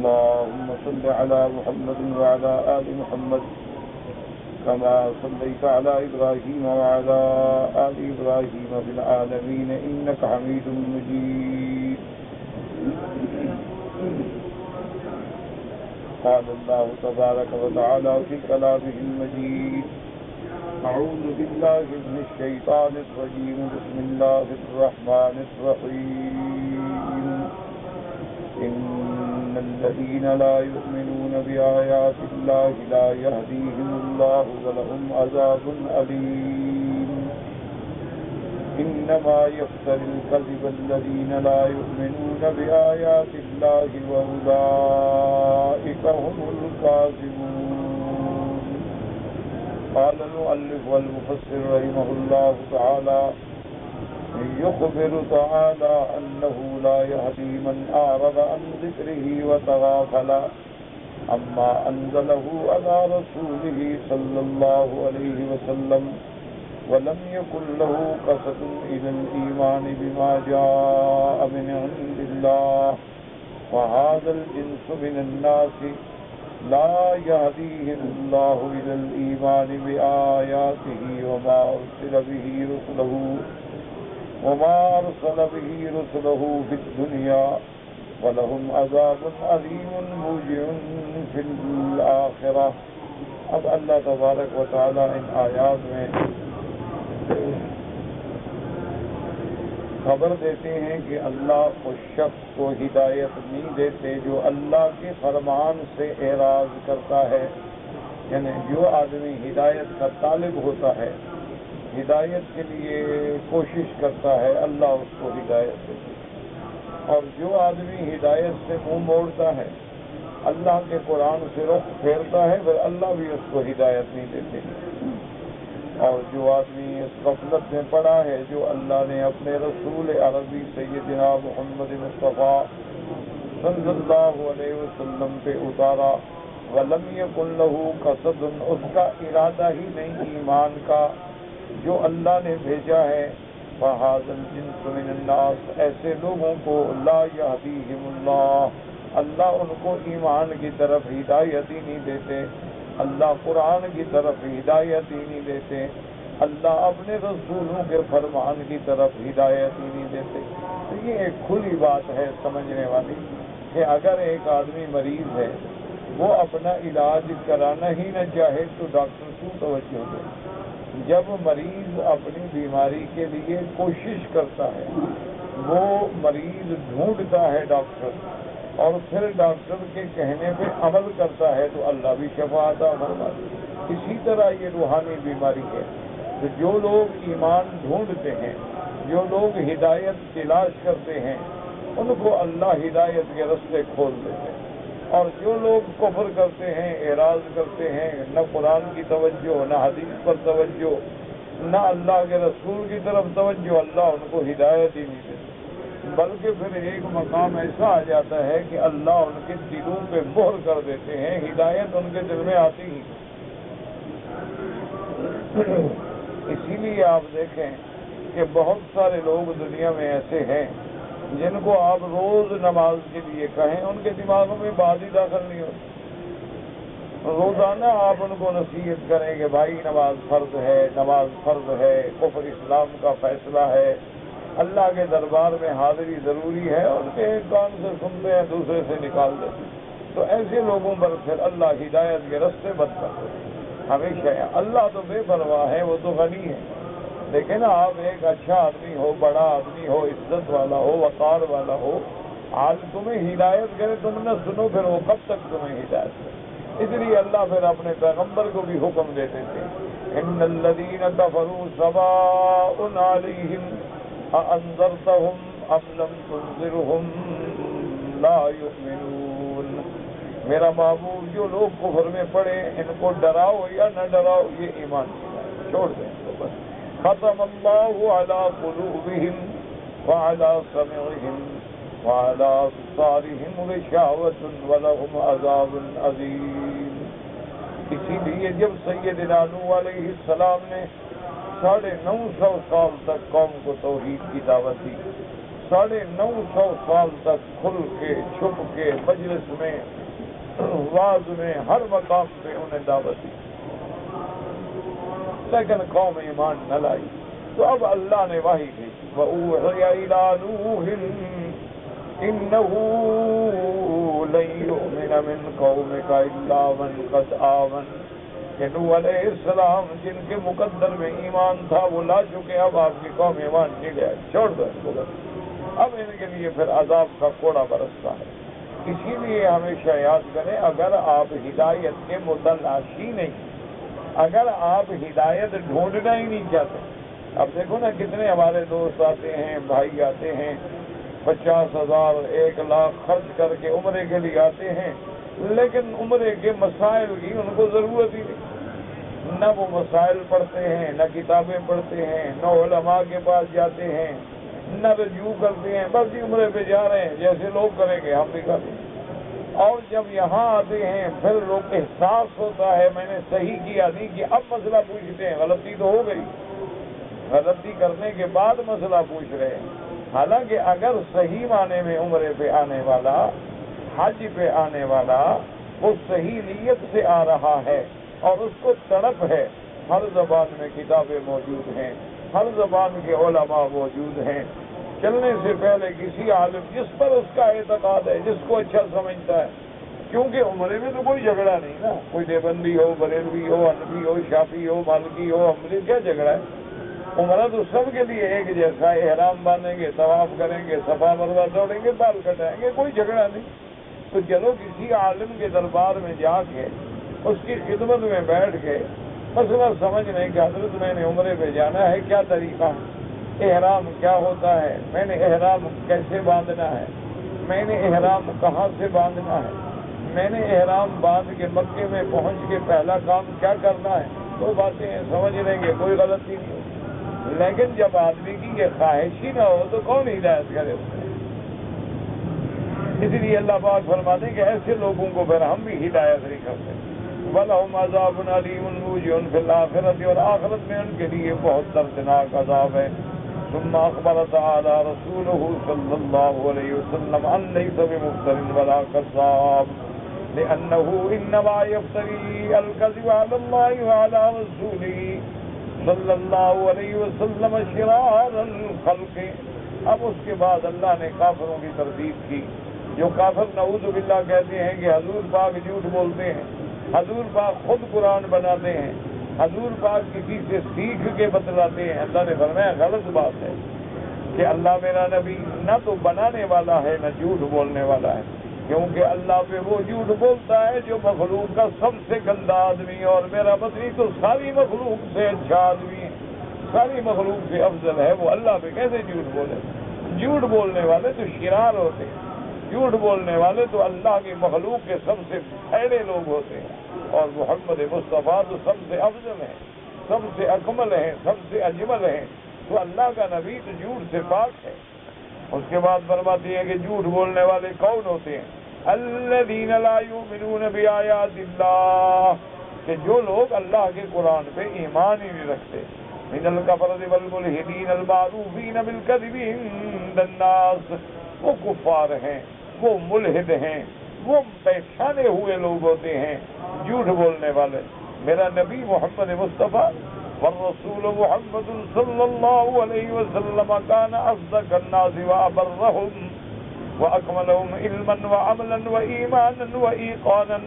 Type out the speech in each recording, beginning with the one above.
اللهم صل على محمد وعلى آل محمد كما صليت على إبراهيم وعلى آل إبراهيم في العالمين إنك حميد مجيد. قال الله تبارك وتعالى في كلامه المجيد: أعوذ بالله من الشيطان الرجيم بسم الله الرحمن الرحيم. إن الذين لا يؤمنون بآيات الله لا يهديهم الله ولهم عذاب أليم. إنما يفتري الكذب الذين لا يؤمنون بآيات الله وأولئك هم الكاذبون. قال المؤلف والمفسر رحمه الله تعالى: يخبر تعالى أنه لا يهدي من أعرض عن ذكره وتغافل عما أنزله على رسوله صلى الله عليه وسلم ولم يكن له قصد إلى الإيمان بما جاء من عند الله. وهذا الجنس من الناس لا يهديهم الله إلى الإيمان بآياته وما أرسل به رسله في الدنيا ولهم عذاب أليم موجع في الآخرة. اب اللہ تبارک و تعالی ان آیات میں خبر دیتے ہیں کہ اللہ اس شخص کو ہدایت نہیں دیتے جو اللہ کے فرمان سے اعراض کرتا ہے، یعنی جو آدمی ہدایت کا طالب ہوتا ہے، ہدایت کے لیے کوشش کرتا ہے، اللہ اس کو ہدایت دیتے، اور جو آدمی ہدایت سے منہ موڑتا ہے، اللہ کے قرآن سے رخ پھیرتا ہے، پھر اللہ بھی اس کو ہدایت نہیں دیتے. اور جو آدمی اس غفلت میں پڑا ہے جو اللہ نے اپنے رسول عربی سیدنا محمد مصطفیٰ صلی اللہ علیہ وسلم پہ اتارا، وَلَمْ يَكُنْ لَهُ قَصْدٌ، اس کا ارادہ ہی نہیں ایمان کا جو اللہ نے بھیجا ہے. فَهَذَا الْجِنسُ مِنَ النَّاسِ، ایسے لوگوں کو لَا يَهْدِيهِمُ اللَّهُ، اللہ ان کو ایمان کی طرف ہدایت ہی نہیں دیتے، اللہ قرآن کی طرف ہدایت ہی نہیں دیتے، اللہ اپنے رسولوں کے فرمان کی طرف ہدایت ہی نہیں دیتے. تو یہ ایک کھلی بات ہے سمجھنے والی کہ اگر ایک آدمی مریض ہے، وہ اپنا علاج کرانا ہی نہ چاہے تو ڈاکٹر کیوں توجہ دے؟ جب مریض اپنی بیماری کے لیے کوشش کرتا ہے، وہ مریض ڈھونڈتا ہے ڈاکٹر، اور پھر ڈاکٹر کے کہنے پہ عمل کرتا ہے تو اللہ بھی شفا عطا فرماتا ہے. اسی طرح یہ روحانی بیماری ہے. تو جو لوگ ایمان ڈھونڈتے ہیں، جو لوگ ہدایت تلاش کرتے ہیں، ان کو اللہ ہدایت کے رستے کھول دیتے ہیں. اور جو لوگ کفر کرتے ہیں، اعراض کرتے ہیں، نہ قرآن کی توجہ، نہ حدیث پر توجہ، نہ اللہ کے رسول کی طرف توجہ، اللہ ان کو ہدایت ہی نہیں دیتے. بلکہ پھر ایک مقام ایسا آ جاتا ہے کہ اللہ ان کے دلوں پہ مہر کر دیتے ہیں، ہدایت ان کے دل میں آتی ہی. اسی لیے آپ دیکھیں کہ بہت سارے لوگ دنیا میں ایسے ہیں جن کو آپ روز نماز کے لیے کہیں، ان کے دماغوں میں بات ہی داخل نہیں ہوتی. روزانہ آپ ان کو نصیحت کریں کہ بھائی نماز فرض ہے، نماز فرض ہے، کفر اسلام کا فیصلہ ہے، اللہ کے دربار میں حاضری ضروری ہے، ان کے ایک کان سے سنتے ہیں، دوسرے سے نکال دیتے. تو ایسے لوگوں پر پھر اللہ ہدایت کے راستے بند کر دیتے. ہمیشہ اللہ تو بے پرواہ ہے، وہ تو غنی ہے، لیکن آپ ایک اچھا آدمی ہو، بڑا آدمی ہو، عزت والا ہو، وقار والا ہو، آج تمہیں ہدایت کرے تم نہ سنو، پھر وہ کب تک تمہیں ہدایت کرے؟ اس لیے اللہ پھر اپنے پیغمبر کو بھی حکم دیتے تھے: ان الذین کفروا سواء علیہم اانذرتہم ام لم تنذرہم لا یؤمنون. میرا محبوب، جو لوگ کفر میں پڑے ان کو ڈراؤ یا نہ ڈراؤ، یہ ایمان چھوڑ دیں تو بس. ختم اللہ علی قلوبہم وعلی سمعہم وعلی ابصارہم غشاوۃ ولہم عذاب عظیم. اسی لیے جب سیدنا نوح علیہ السلام نے 950 سال تک قوم کو توحید کی دعوت دی، 950 سال تک کھل کے چھپ کے مجلس میں واز میں ہر مقام پہ انہیں دعوت دی، لیکن قوم ایمان نہ لائی۔ تو اب اللہ نے وحی کی، وَأُوحِيَ إِلَىٰ نُوحٍ إِنَّهُ لَن يُؤْمِنَ مِن قَوْمِكَ إِلَّا مَن قَدْ آمَنَ، کہ نوح علیہ السلام جن کے مقدر میں ایمان تھا وہ لا چکے، اب آپ کی قوم ایمان نہیں لے، چھوڑ دو ان کو بس۔ اب ان کے لیے پھر عذاب کا کوڑا برستا ہے۔ اسی لیے ہمیشہ یاد کریں، اگر آپ ہدایت کے متلاشی نہیں، اگر آپ ہدایت ڈھونڈنا ہی نہیں چاہتے، اب دیکھو نا کتنے ہمارے دوست آتے ہیں، بھائی آتے ہیں، 50,000 1,00,000 خرچ کر کے عمرے کے لیے آتے ہیں، لیکن عمرے کے مسائل کی ان کو ضرورت ہی نہیں، نہ وہ مسائل پڑھتے ہیں، نہ کتابیں پڑھتے ہیں، نہ علماء کے پاس جاتے ہیں، نہ رجوع کرتے ہیں، بس ہی عمرے پہ جا رہے ہیں، جیسے لوگ کریں گے ہم بھی کریں گے۔ اور جب یہاں آتے ہیں پھر لوگ احساس ہوتا ہے میں نے صحیح کیا نہیں کیا، اب مسئلہ پوچھتے ہیں، غلطی تو ہو گئی، غلطی کرنے کے بعد مسئلہ پوچھ رہے ہیں۔ حالانکہ اگر صحیح معنی میں عمرے پہ آنے والا، حج پہ آنے والا، وہ صحیح نیت سے آ رہا ہے اور اس کو تڑپ ہے، ہر زبان میں کتابیں موجود ہیں، ہر زبان کے علماء موجود ہیں، چلنے سے پہلے کسی عالم جس پر اس کا اعتقاد ہے، جس کو اچھا سمجھتا ہے، کیونکہ عمرے میں تو کوئی جھگڑا نہیں نا، کوئی دیوبندی ہو، بریلوی ہو، حنفی ہو، شافعی ہو، مالکی ہو، حنبلی، کیا جھگڑا ہے؟ عمرہ تو سب کے لیے ایک جیسا ہے، احرام باندھیں گے، طواف کریں گے، صفا مروہ دوڑیں گے، بال کٹائیں گے، کوئی جھگڑا نہیں۔ تو چلو کسی عالم کے دربار میں جا کے اس کی خدمت میں بیٹھ کے مسئلہ سمجھنے کہ حضرت میں نے عمرے پہ جانا ہے، کیا طریقہ ہے، احرام کیا ہوتا ہے، میں نے احرام کیسے باندھنا ہے، میں نے احرام کہاں سے باندھنا ہے، میں نے احرام باندھ کے مکے میں پہنچ کے پہلا کام کیا کرنا ہے، وہ باتیں سمجھ لیں گے، کوئی غلطی نہیں ہوگی۔ لیکن جب آدمی کی یہ خواہش ہی نہ ہو تو کون ہدایت کرے اس میں؟ اس لیے اللہ پاک فرماتے ہیں کہ ایسے لوگوں کو پھر ہم بھی ہدایت نہیں کرتے۔ وَلَهُمْ عَذَابٌ أَلِيمٌ وَجْزَاؤُهُمْ فِي الْآخِرَةِ، اور آخرت میں ان کے لیے بہت دردناک عذاب ہے۔ ثم أخبر تعالى رسوله صلى الله عليه وسلم أن ليس بمفتر ولا كذاب، لأنه إنما يفتري الكذب على الله وعلى رسوله صلى الله عليه وسلم شرار الخلق۔ اب اس کے بعد اللہ نے کافروں کی تردید کی، جو کافر نعوذ باللہ کہتے ہیں کہ حضور پاک جھوٹ بولتے ہیں، حضور پاک خود قرآن بناتے ہیں، حضور پاک کسی سے سیکھ کے بتلاتے ہیں۔ اللہ نے فرمایا غلط بات ہے کہ اللہ میرا نبی نہ تو بنانے والا ہے نہ جھوٹ بولنے والا ہے، کیونکہ اللہ پہ وہ جھوٹ بولتا ہے جو مخلوق کا سب سے گندا آدمی ہے، اور میرا مدنی تو ساری مخلوق سے اچھا آدمی ہے، ساری مخلوق سے افضل ہے، وہ اللہ پہ کیسے جھوٹ بولے؟ جھوٹ بولنے والے تو شرار ہوتے ہیں، جھوٹ بولنے والے تو اللہ کی مخلوق کے سب سے پھیڑے لوگ ہوتے ہیں، اور محمد مصطفیٰ تو سب سے افضل ہیں، سب سے اکمل ہیں، سب سے اجمل ہیں، تو اللہ کا نبی تو جھوٹ سے پاک ہے۔ اس کے بعد فرماتی ہے کہ جھوٹ بولنے والے کون ہوتے ہیں؟ الذین لا یؤمنون بآیات اللہ، کہ جو لوگ اللہ کے قرآن پہ ایمان ہی نہیں رکھتے۔ من الکفرۃ والملحدین المعروفین بالکذب عند الناس، وہ کفار ہیں، وہ ملحد ہیں، وہ پہچانے ہوئے لوگ ہوتے ہیں، جھوٹ بولنے والے۔ میرا نبی محمد مصطفیٰ والرسول محمد صلی اللہ علیہ وسلم کان اصدق الناس وابرهم واکملهم علما وعملا وایمانا وایقانا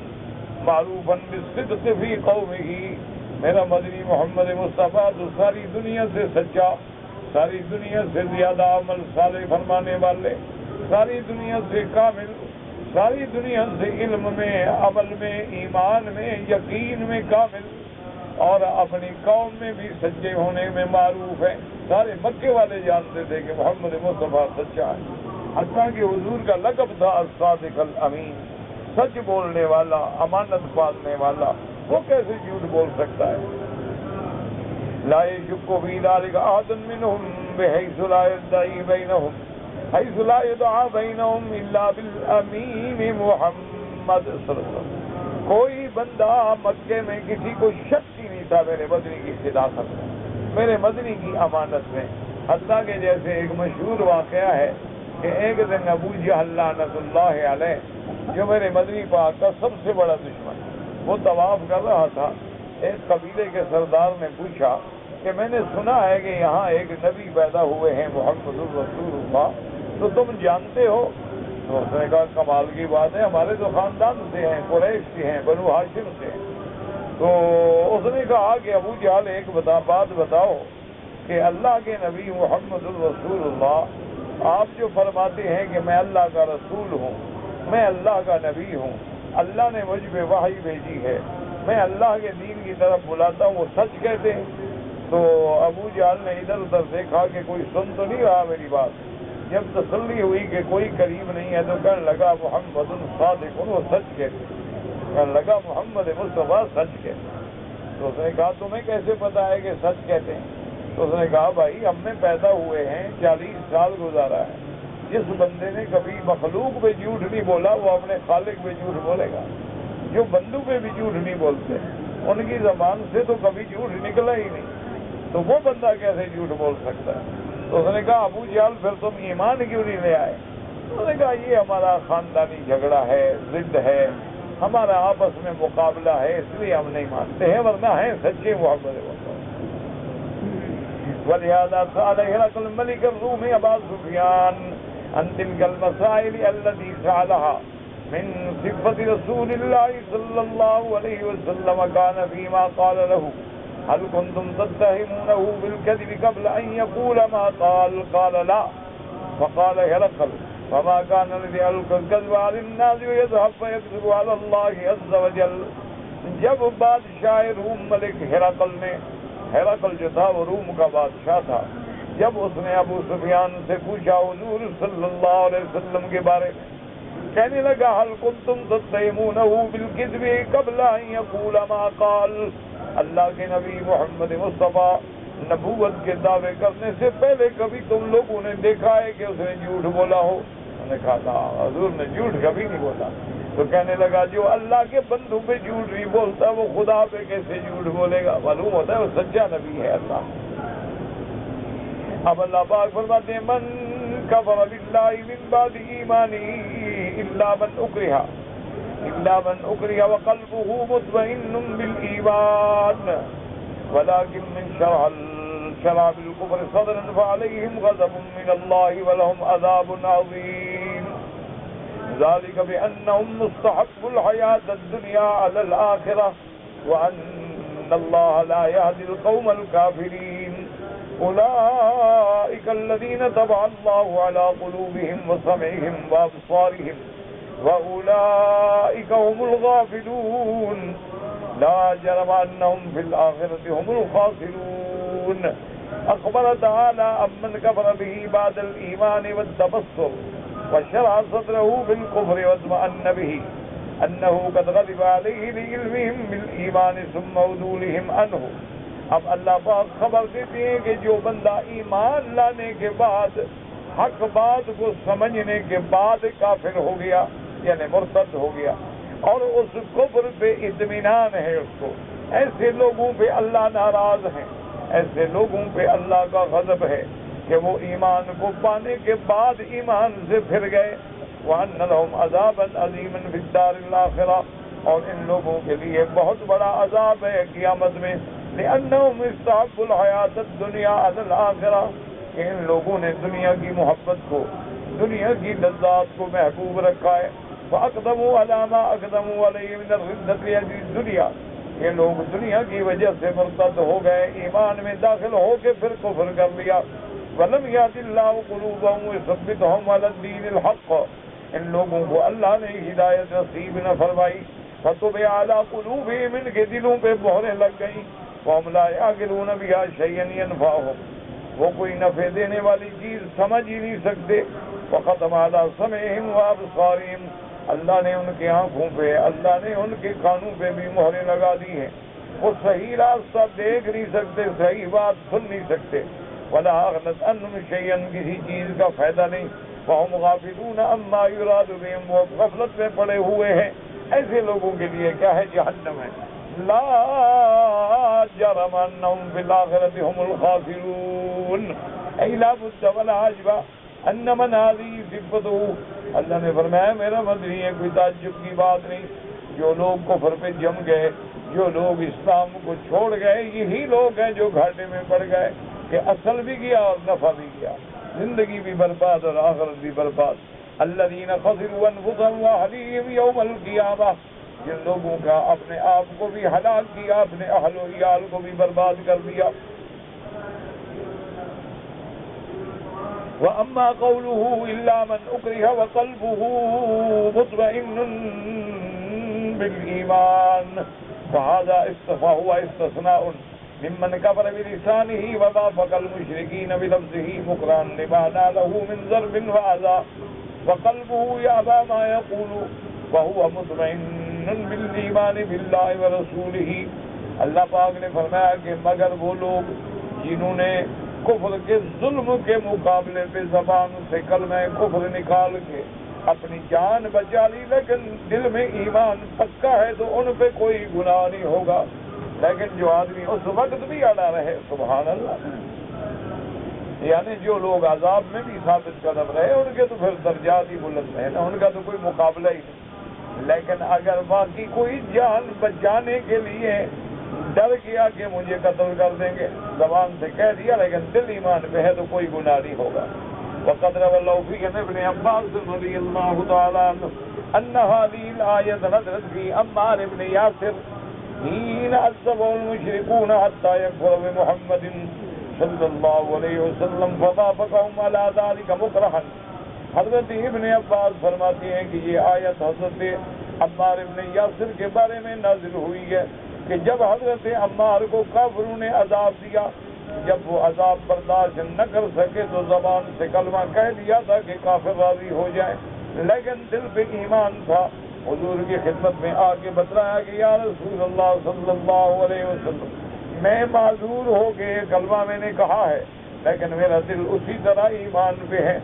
معروفا بالصدق فی قومه۔ میرا مدنی محمد مصطفیٰ تو ساری دنیا سے سچا، ساری دنیا سے زیادہ عمل صالح فرمانے والے، ساری دنیا سے کامل، ساری دنیا سے علم میں، عمل میں، ایمان میں، یقین میں کامل، اور اپنی قوم میں بھی سچے ہونے میں معروف ہے۔ سارے مکے والے جانتے تھے کہ محمد مصطفیٰ سچا ہے، حتیٰ کہ حضور کا لقب تھا الصادق الامین، سچ بولنے والا، امانت پالنے والا۔ وہ کیسے جھوٹ بول سکتا ہے؟ لا یشک فی ذلک احد منہم بحیث لا یدعی بینہم حیث لا یدعی بینہم الا بالامین محمد صلی اللہ علیہ وسلم۔ کوئی بندہ مکے میں کسی کو شک ہی نہیں تھا میرے مدنی کی صداقت میں، میرے مدنی کی امانت میں، حتیٰ کہ جیسے ایک مشہور واقعہ ہے کہ ایک دن ابو جہل لعنت اللہ علیہ، جو میرے مدنی پاک کا سب سے بڑا دشمن، وہ طواف کر رہا تھا، ایک قبیلے کے سردار نے پوچھا کہ میں نے سنا ہے کہ یہاں ایک نبی پیدا ہوئے ہیں محمد الرسول اللہ، تو تم جانتے ہو؟ تو اس نے کہا کمال کی بات ہے، ہمارے تو خاندان سے ہیں، قریش سے ہیں، بنو ہاشم سے ہیں۔ تو اس نے کہا کہ ابو جہل ایک بات بتاؤ کہ اللہ کے نبی محمد الرسول اللہ، آپ جو فرماتے ہیں کہ میں اللہ کا رسول ہوں، میں اللہ کا نبی ہوں، اللہ نے مجھ پہ وحی بھیجی ہے، میں اللہ کے دین کی طرف بلاتا ہوں، وہ سچ کہتے ہیں؟ تو ابو جہل نے ادھر ادھر دیکھا کہ کوئی سن تو نہیں رہا میری بات۔ جب تسلی ہوئی کہ کوئی قریب نہیں ہے تو کہنے لگا محمد الصادق، وہ سچ کہتے، کہنے لگا محمد مصطفیٰ سچ کہتے۔ تو اس نے کہا تمہیں کیسے پتا ہے کہ سچ کہتے ہیں؟ تو اس نے کہا بھائی ہم نے پیدا ہوئے ہیں، 40 سال گزارا ہے، جس بندے نے کبھی مخلوق پہ جھوٹ نہیں بولا وہ اپنے خالق پہ جھوٹ بولے گا۔ جو بندوں پہ بھی جھوٹ نہیں بولتے ان کی زبان سے تو کبھی جھوٹ نکلا ہی نہیں، تو وہ بندہ کیسے جھوٹ بول سکتا ہے؟ تو اس نے کہا ابو جہل پھر تم ایمان کیوں نہیں لے آئے؟ اس نے کہا یہ ہمارا خاندانی جھگڑا ہے، ضد ہے، ہمارا آپس میں مقابلہ ہے، اس لیے ہم نہیں مانتے ہیں، ورنہ ہیں سچے محمد ولہذا سأل هرقل الملك الروم أبا سفيان عن تلك المسائل التي سألها من صفة رسول الله صلى الله عليه وسلم، كان فيما قال له هل كنتم تتهمونه بالكذب قبل أن يقول ما قال؟ قال لا. فقال هرقل فما كان الذي ألقى الكذب على الناس ويذهب فيكذب على الله عز وجل. جب بادشاہ روم ملک ہرقل جو تھا وہ روم کا بادشاہ تھا، جب اس نے ابو سفیان سے پوچھا حضور صلی اللہ علیہ وسلم کے بارے میں، کہنے لگا هل كنتم تتهمونه بالكذب قبل ان يقول ما قال، اللہ کے نبی محمد مصطفیٰ نبوت کے دعوے کرنے سے پہلے کبھی تم لوگوں نے دیکھا ہے کہ اس نے جھوٹ بولا ہو؟ انہوں نے کہا تھا حضور نے جھوٹ کبھی نہیں بولا۔ تو کہنے لگا جو اللہ کے بندوں پہ جھوٹ نہیں بولتا وہ خدا پہ کیسے جھوٹ بولے گا؟ معلوم ہوتا ہے وہ سچا نبی ہے اللہ۔ اب اللہ پاک فرماتے ہیں من کفر باللہ من بعد ایمانہ الا من اکرہ وقلبہ مطمئن بالایمان ولكن من شرع بالكفر صدرا فعليهم غضب من الله ولهم عذاب عظيم ذلك بأنهم مستحبوا الحياة الدنيا على الآخرة وأن الله لا يهدي القوم الكافرين أولئك الذين طبع الله على قلوبهم وسمعهم وأبصارهم وأولئك هم الغافلون لا جرم أنهم في الآخرة هم الخاسرون. أخبر تعالى عمن كفر به بعد الإيمان والتبصر وشرع صدره بالكفر واطمأن به أنه قد غضب عليه لعلمهم بالإيمان ثم عدولهم عنه. اب اللہ پاک خبر دیتے ہیں کہ جو بندہ ایمان لانے کے بعد حق بات کو سمجھنے کے بعد کافر ہو گیا یعنی مرتد ہو گیا اور اس کفر پہ اطمینان ہے اس کو، ایسے لوگوں پہ اللہ ناراض ہیں، ایسے لوگوں پہ اللہ کا غضب ہے کہ وہ ایمان کو پانے کے بعد ایمان سے پھر گئے۔ وَأَنَّ لَهُمْ عَذَابًا عَظِيمًا فِي الدَّارِ الْآخِرَةِ، اور ان لوگوں کے لیے بہت بڑا عذاب ہے قیامت میں، لِأَنَّهُمْ اسْتَحَبُّوا الْحَيَاةَ الدُّنْيَا عَلَى الْآخِرَةِ، کہ ان لوگوں نے دنیا کی محبت کو، دنیا کی لذات کو محبوب رکھا ہے۔ فَأَقْدَمُوا عَلَى مَا أَقْدَمُوا عَلَيْهِ مِنَ الرِّدَّةِ لِأَجْلِ الدُّنْيَا، یہ لوگ دنیا کی وجہ سے مرتد ہو گئے، ایمان میں داخل ہو کے پھر کفر کر لیا۔ وَلَمْ يَهْدِ اللَّهُ قُلُوبَهُمْ وَيُثَبِّتْهُمْ عَلَى الدِّينِ الْحَقِّ، ان لوگوں کو اللہ نے ہدایت نصیب نہ فرمائی۔ فَطُبِعَ عَلَى قُلُوبِهِمْ، ان کے دلوں پہ مہریں لگ گئیں۔ وَهُمْ لَا يَعْقِلُونَ بِهَا شَيْئًا يَنفَعُهُمْ، وہ کوئی نفع دینے والی چیز سمجھ ہی نہیں سکتے۔ وَخَتَمَ عَلَى سَمْعِهِمْ وَأَبْصَارِهِمْ، اللہ نے ان کی آنکھوں پہ، اللہ نے ان کے کانوں پہ بھی مہریں لگا دی ہیں، وہ صحیح راستہ دیکھ نہیں سکتے، صحیح بات سن نہیں سکتے۔ وَلَا أَغْنَتْ عَنْهُمْ شَيْئًا، کسی چیز کا فائدہ نہیں۔ وَهُمْ غَافِلُونَ عَمَّا يُرَادُ بِهِمْ، وہ غفلت میں پڑے ہوئے ہیں۔ ایسے لوگوں کے لیے کیا ہے؟ جہنم ہے۔ لَا جَرَمَ أَنَّهُمْ فِي الْآخِرَةِ هُمُ الْخَاسِرُونَ، أَيْ لَا بُدَّ وَلَا عَجْبَ، ان من هذه صفته، اللہ نے فرمایا میرا مدنی ہے، کوئی تعجب کی بات نہیں، جو لوگ کفر پہ جم گئے، جو لوگ اسلام کو چھوڑ گئے، یہی لوگ ہیں جو گھاٹے میں پڑ گئے کہ اصل بھی گیا اور نفع بھی گیا، زندگی بھی برباد اور آخرت بھی برباد۔ الذین خسروا انفسهم واہلیہم یوم القیامہ، جن لوگوں کا اپنے آپ کو بھی ہلاک کیا، اپنے اہل و عیال کو بھی برباد کر دیا۔ وَأَمَّا قَوْلُهُ إِلَّا مَنْ أُكْرِهَ وَقَلْبُهُ مُطْمَئِنٌّ بِالْإِيمَانِ فَهُوَ اسْتِثْنَاءٌ ممن كفر بلسانه ووافق المشركين بلفظه مكرها لما ناله من ضرب وأذى وقلبه يأبى ما يقول وهو مطمئن بالإيمان بالله ورسوله۔ اللہ پاک نے فرمایا کہ مگر وہ لوگ جنہوں نے کفر کے ظلم کے مقابلے پہ زبان سے کلمہ کفر نکال کے اپنی جان بچا لی، لیکن دل میں ایمان پکا ہے تو ان پہ کوئی گناہ نہیں ہوگا۔ لیکن جو آدمی اس وقت بھی اڑا رہے، سبحان اللہ، یعنی جو لوگ عذاب میں بھی ثابت قدم رہے، ان کے تو پھر درجات ہی بلند ہیں نا، ان کا تو کوئی مقابلہ ہی نہیں۔ لیکن اگر باقی کوئی جان بچانے کے لیے ڈر گیا کہ مجھے قتل کر دیں گے، زبان سے کہہ دیا لیکن دل ایمان پہ ہے تو کوئی گناہ نہیں ہوگا۔ وقد روى اللوفي عن ابن عباس رضي الله تعالى عنه أن هذه الآية نزلت في عمار بن ياسر حين عذبه المشركون حتى يكفر بمحمد صلى الله عليه وسلم فوافقهم على ذلك مكرها۔ حضرت ابن عباس فرماتے ہیں کہ یہ آیت حضرت عمار بن یاسر کے بارے میں نازل ہوئی ہے کہ جب حضرت عمار کو کافروں نے عذاب دیا، جب وہ عذاب برداشت نہ کر سکے تو زبان سے کلمہ کہہ دیا تھا کہ کافر راضی ہو جائے، لیکن دل پہ ایمان تھا۔ حضور کی خدمت میں آ کے بتلایا کہ یا رسول اللہ صلی اللہ علیہ وسلم، میں معذور ہو کے یہ کلمہ میں نے کہا ہے لیکن میرا دل اسی طرح ایمان پہ ہے،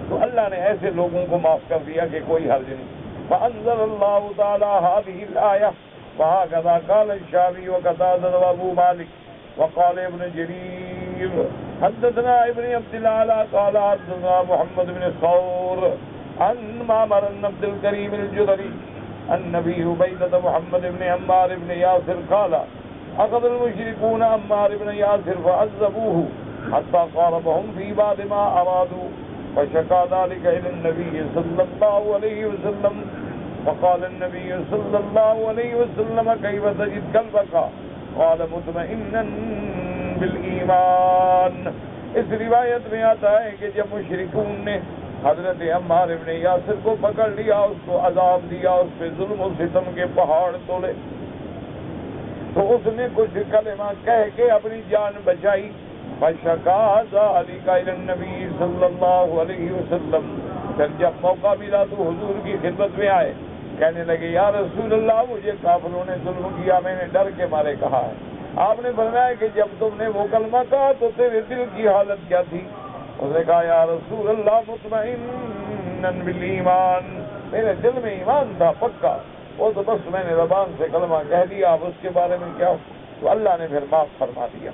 تو اللہ نے ایسے لوگوں کو معاف کر دیا کہ کوئی حرج نہیں۔ فأنزل اللہ تعالی هذه الآیہ وهكذا قال الشافعی وقتادہ وابو مالک وقال ابن جرير حدثنا ابن عبد العالى قال حدثنا محمد بن ثور عن معمر بن عبد الكريم الجدري عن ابي عبيدة محمد بن عمار بن ياسر قال اخذ المشركون عمار بن ياسر فعذبوه حتى قاربهم في بعض ما ارادوا فشكى ذلك الى النبي صلى الله عليه وسلم فقال النبي صلى الله عليه وسلم كيف تجد قلبك قال مطمئنا بالایمان۔ اس روایت میں آتا ہے کہ جب مشرکون نے حضرت عمار بن یاسر کو پکڑ لیا، اس کو عذاب دیا، اس پہ ظلم و ستم کے پہاڑ تولے، تو اس نے کچھ کلمہ کہہ کے اپنی جان بچائی۔ فشکا ذلک الی النبی صلی اللہ علیہ وسلم، پھر جب موقع ملا تو حضور کی خدمت میں آئے، کہنے لگے یا رسول اللہ مجھے کافروں نے ظلم کیا، میں نے ڈر کے مارے کہا ہے۔ آپ نے فرمایا کہ جب تم نے وہ کلمہ کہا تو تیرے دل کی حالت کیا تھی؟ اس نے کہا یا رسول اللہ مطمئنا بالایمان، میرے دل میں ایمان تھا پکا، وہ تو بس میں نے زبان سے کلمہ کہہ دیا، اب اس کے بارے میں کیا؟ تو اللہ نے پھر معاف فرما دیا۔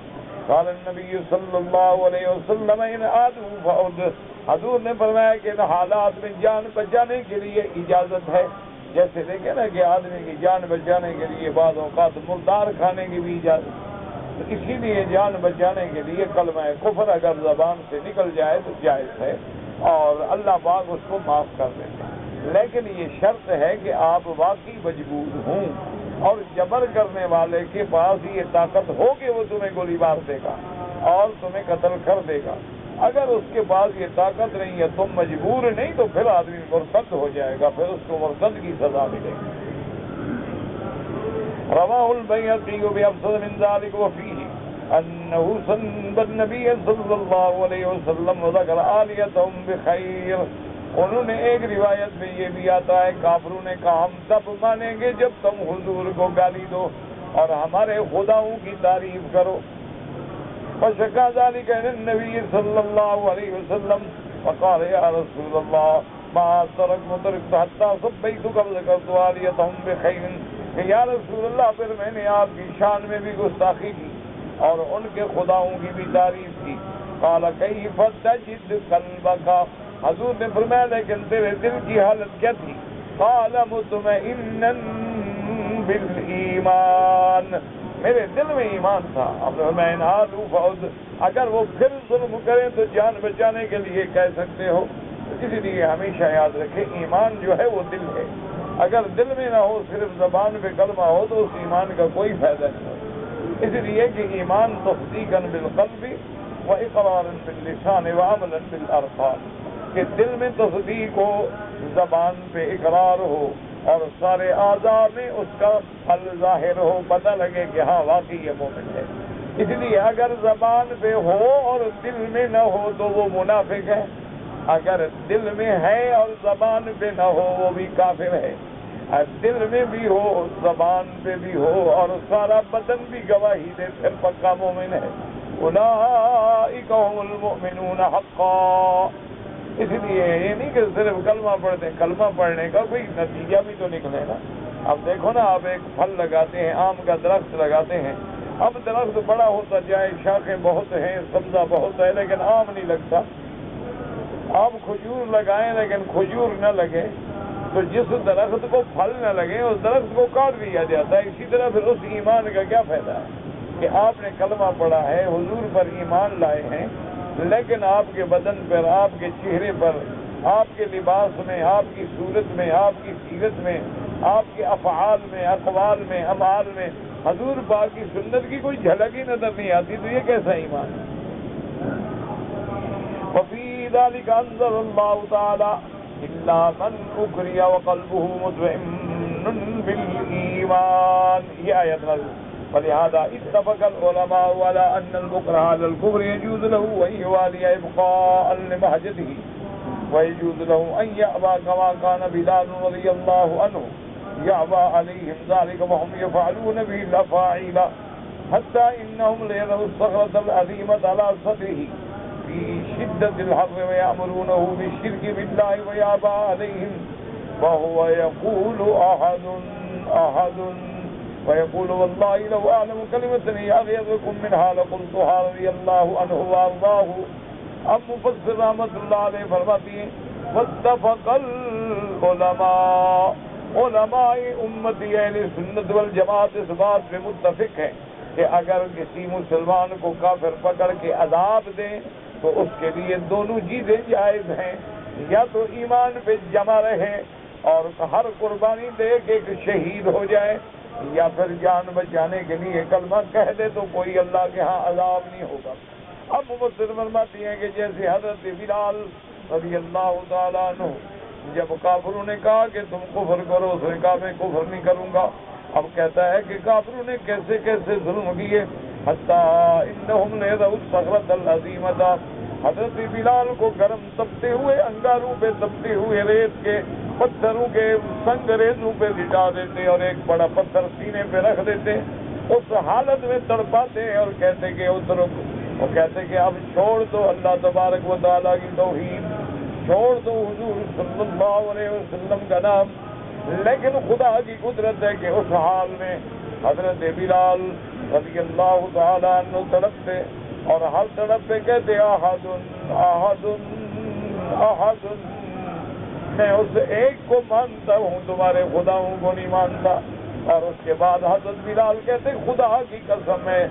قال النبی صلی اللہ علیہ وسلم ان عادوا فعد، حضور نے فرمایا کہ ان حالات میں جان بچانے کے لیے اجازت ہے، جیسے دیکھیں نا کہ آدمی کی جان بچانے کے لیے بعض اوقات مردار کھانے کی بھی اجازت، تو اسی لیے جان بچانے کے لیے کلمہ کفر اگر زبان سے نکل جائے تو جائز ہے اور اللہ پاک اس کو معاف کر دیتے ہیں، لیکن یہ شرط ہے کہ آپ واقعی مجبور ہوں اور جبر کرنے والے کے پاس یہ طاقت ہو کہ وہ تمہیں گولی مار دے گا اور تمہیں قتل کر دے گا۔ اگر اس کے پاس یہ طاقت نہیں ہے، تم مجبور نہیں، تو پھر آدمی مرتد ہو جائے گا، پھر اس کو مرتد کی سزا ملے گی۔ رواہ البیہقی بأفضل من ذلك وفیہ انہ سب النبی صلی اللہ علیہ وسلم وذکر آلیتہم بخیر۔ انہوں نے ایک روایت میں یہ بھی آتا ہے کافروں نے کہا ہم تب مانیں گے جب تم حضور کو گالی دو اور ہمارے خداؤں کی تعریف کرو۔ فشکا ذلك الى النبی صلی اللہ علیہ وسلم فقال یا رسول اللہ ما ترکت حتی صبیتک وذکرت آلیتہم بخیر، کہ یا رسول اللہ پھر میں نے آپ کی شان میں بھی گستاخی کی اور ان کے خداؤں کی بھی تعریف کی، قال کیف تجد قلبک، حضور نے فرمایا لیکن تیرے دل کی حالت کیا تھی؟ قال مطمئنا بالایمان، میرے دل میں ایمان تھا۔ اب میں فوز، اگر وہ پھر ظلم کریں تو جان بچانے کے لیے کہہ سکتے ہو۔ اسی لیے ہمیشہ یاد رکھے ایمان جو ہے وہ دل ہے، اگر دل میں نہ ہو صرف زبان پہ کلمہ ہو تو اس ایمان کا کوئی فائدہ نہیں ہو۔ اس لیے کہ ایمان تصدیقا بالقلب و اقرارا باللسان و عملا بالارکان، کہ دل میں تصدیق ہو، زبان پہ اقرار ہو اور سارے اعضاء میں اس کا حل ظاہر ہو، پتہ لگے کہ ہاں واقعی یہ مومن ہے۔ اس لیے اگر زبان پہ ہو اور دل میں نہ ہو تو وہ منافق ہے، اگر دل میں ہے اور زبان پہ نہ ہو وہ بھی کافر ہے۔ دل میں بھی ہو، زبان پہ بھی ہو اور سارا بدن بھی گواہی دے، پھر پکا مومن ہے۔ اولئک هم المؤمنون حقا۔ اس لیے یہ نہیں کہ صرف کلمہ پڑھتے ہیں، کلمہ پڑھنے کا کوئی نتیجہ بھی تو نکلے گا۔ اب دیکھو نا، آپ ایک پھل لگاتے ہیں، آم کا درخت لگاتے ہیں، اب درخت بڑا ہوتا جائے، شاخیں بہت ہیں، سبزہ بہت ہے، لیکن آم نہیں لگتا۔ آپ کھجور لگائیں لیکن کھجور نہ لگے، تو جس درخت کو پھل نہ لگے اس درخت کو کاٹ دیا جاتا ہے۔ اسی طرح پھر اس ایمان کا کیا فائدہ ہے کہ آپ نے کلمہ پڑھا ہے، حضور پر ایمان لائے ہیں، لیکن آپ کے بدن پر، آپ کے چہرے پر، آپ کے لباس میں، آپ کی صورت میں، آپ کی سیرت میں، آپ کے افعال میں، اقوال میں، اعمال میں حضور پاک کی سنت کی کوئی جھلک ہی نظر نہیں آتی، تو یہ کیسا ایمان ہے؟ وفي ذلك أنزل الله تعالى إلا من أكره وقلبه مطمئن بالإيمان، یہ آیت نازل۔ ولهذا اتفق العلماء على أن المكره على الكفر يجوز له أن يوالي إبقاء لمحجته، ويجوز له أن يأبى كما كان بلال رضي الله عنه يأبى عليهم ذلك وهم يفعلون به الأفاعيل حتى إنهم ليروا الصخرة العظيمة على صدره في شدة الحر ويأمرونه بالشرك بالله ويأبى عليهم، وهو يقول أحد أحد ويقول والله لو أعلم كلمة أغيظكم منها لقلتها رضي الله عنه وأرضاه۔ اب مفسر رحمۃ اللہ علیہ فرماتی ہیں واتفق العلماء، علماء امتی اہل سنت والجماعت اس بات پہ متفق ہیں کہ اگر کسی مسلمان کو کافر پکڑ کے عذاب دیں تو اس کے لیے دونوں چیزیں جائز ہیں، یا تو ایمان پہ جمع رہے اور ہر قربانی دے کہ ایک شہید ہو جائے، یا پھر جان بچانے کے لیے کلمہ کہہ دے تو کوئی اللہ کے ہاں عذاب نہیں ہوگا۔ اب مفسر فرماتی ہیں کہ جیسے حضرت بلال رضی اللہ تعالیٰ عنہ جب کافروں نے کہا کہ تم کفر کرو، اس نے کہا میں کفر نہیں کروں گا۔ اب کہتا ہے کہ کافروں نے کیسے کیسے ظلم کیے، حتیٰ انہم لیذو الصخرۃ العظیمۃ، حضرت بلال کو گرم تپتے ہوئے انگاروں پہ تپتے ہوئے ریت کے پتھروں کے سنگ ریزوں پہ لٹا دیتے اور ایک بڑا پتھر سینے پہ رکھ دیتے، اس حالت میں تڑپاتے اور کہتے کہ اترک، وہ کہتے کہ اب چھوڑ دو اللہ تبارک و تعالیٰ کی توحید، چھوڑ دو حضور صلی اللہ علیہ وسلم کا نام۔ لیکن خدا کی قدرت ہے کہ اس حال میں حضرت بلال رضی اللہ تعالیٰ عنہ تڑپتے اور ہر تڑپ پہ کہتے احد احد احد، میں اس ایک کو مانتا ہوں، تمہارے خداؤں کو نہیں مانتا۔ اور اس کے بعد حضرت بلال کہتے خدا کی قسم ہے